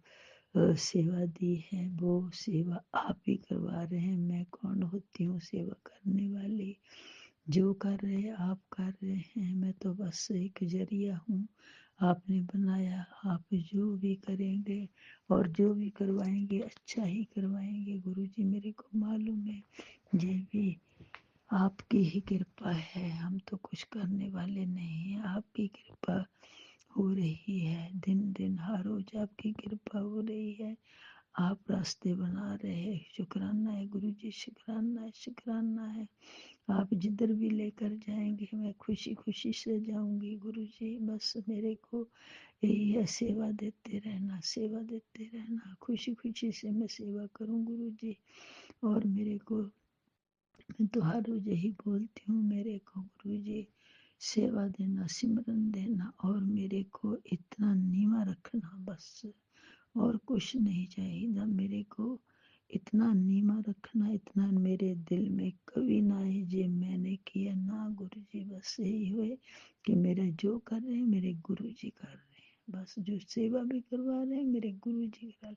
सेवा दी है वो सेवा आप ही करवा रहे हैं। मैं कौन होती हूँ सेवा करने वाली? जो कर रहे हैं आप कर रहे हैं, मैं तो बस एक जरिया हूँ। आपने बनाया, आप जो भी करेंगे और जो भी करवाएंगे अच्छा ही करवाएंगे गुरु जी। मेरे को मालूम है ये भी आपकी ही कृपा है, हम तो कुछ करने वाले नहीं हैं। आपकी कृपा हो रही है, दिन दिन हर रोज आपकी कृपा हो रही है। आप रास्ते बना रहे हैं। शुक्राना है गुरु जी, शुक्राना है, शुक्राना है। आप जिधर भी लेकर जाएंगे मैं खुशी खुशी से जाऊंगी गुरु जी। बस मेरे को यही है, सेवा देते रहना, सेवा देते रहना। खुशी खुशी से मैं सेवा करूं गुरु जी। और मेरे को, मैं तो हर रोज यही बोलती हूँ, मेरे को गुरु जी सेवा देना, सिमरन देना और मेरे को इतना नीवा रखना बस, और कुछ नहीं चाहिए। मेरे को इतना नीमा रखना, इतना मेरे दिल में कभी ना है जे मैंने किया ना गुरु जी। बस यही हुए कि मेरा जो कर रहे हैं मेरे गुरु जी कर रहे हैं। बस जो सेवा भी करवा रहे हैं मेरे गुरु जी कर रहे हैं।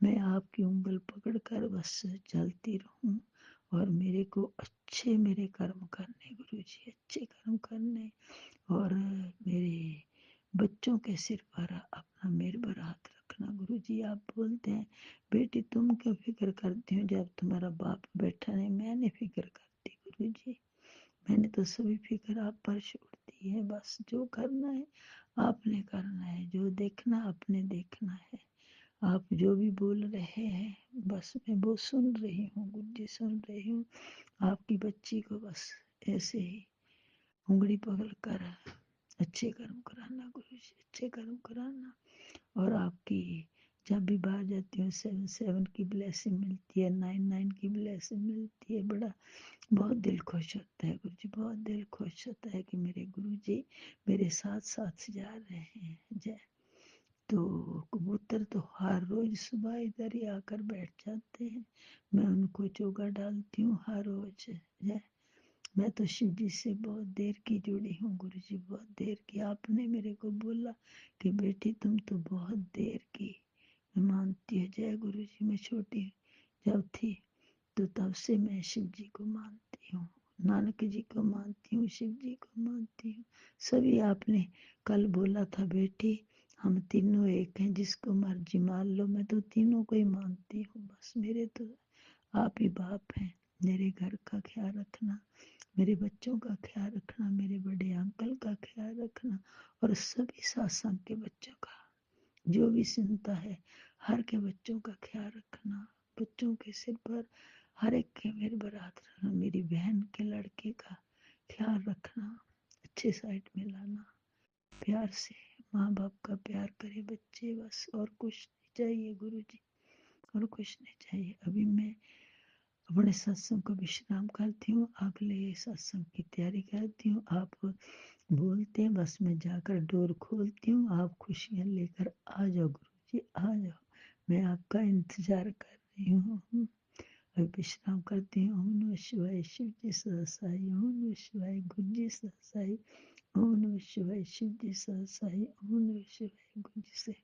मैं आपकी उंगल पकड़ कर बस चलती रहूं और मेरे को अच्छे मेरे कर्म करने गुरु जी, अच्छे कर्म करने। और मेरे बच्चों के सिर पर अपना मेहर भरा हाथ रखना गुरु जी। आप बोलते हैं बेटी तुम क्यों फिक्र करती हो जब तुम्हारा बाप बैठा नहीं? मैंने फिक्र करती गुरु जी, मैंने तो सभी फिक्र आप पर छोड़ दी है। बस जो करना है आपने करना है, जो देखना आपने देखना है। आप जो भी बोल रहे हैं बस मैं वो सुन रही हूँ गुरु जी, सुन रही हूँ। आपकी बच्ची को बस ऐसे ही उंगली पकड़ कर अच्छे कर्म कराना गुरु जी, अच्छे कर्म कराना। और आपकी जब भी बाहर जाती हूँ 7 की ब्लेसिंग मिलती है, 9 की ब्लेसिंग मिलती है। बड़ा बहुत दिल खुश होता है गुरु जी, बहुत दिल खुश होता है कि मेरे गुरु जी मेरे साथ साथ जा रहे हैं। जय। तो कबूतर तो हर रोज सुबह इधर ही आकर बैठ जाते हैं, मैं उनको चोगा डालती हूँ हर रोज। जय। मैं तो शिव जी से बहुत देर की जुड़ी हूँ गुरु जी, बहुत देर की। आपने मेरे को बोला कि बेटी तुम तो बहुत देर की, मैं मानती हूँ। जय गुरु जी। मैं छोटी जब थी तो तब से मैं शिव जी को मानती हूँ, नानक जी को मानती हूँ, शिव जी को मानती हूँ। सभी आपने कल बोला था बेटी हम तीनों एक हैं, जिसको मर्जी मान लो। मैं तो तीनों को ही मानती हूँ। बस मेरे तो आप ही बाप हैं। मेरे घर का ख्याल रखना, मेरे बच्चों का ख्याल रखना, मेरे बड़े अंकल का ख्याल रखना और सभी सत्संग के बच्चों का, जो भी सुनता है हर के बच्चों का ख्याल रखना। बच्चों के सिर पर हर एक के मेरे बरात रखना। मेरी बहन के लड़के का ख्याल रखना, अच्छे साइड में लाना। प्यार से माँ बाप का प्यार करे बच्चे, बस और कुछ नहीं चाहिए गुरु जी, और कुछ नहीं चाहिए। अभी मैं अपने सत्संग को विश्राम करती हूँ, अगले सत्संग की तैयारी करती हूँ। आप बोलते हैं बस मैं जाकर डोर खोलती हूँ, आप खुशियाँ लेकर आ जाओ गुरु जी, आ जाओ। मैं आपका इंतजार कर रही हूँ। अभी विश्राम करते हैं। ओम नमः शिवाय, शिव जी सदा साई। ओम नमः शिवाय, गुरु जी सदा साई। ओम नमः शिवाय, शिव जी सदा साई। ओम नमः शिवाय, गुरु जी से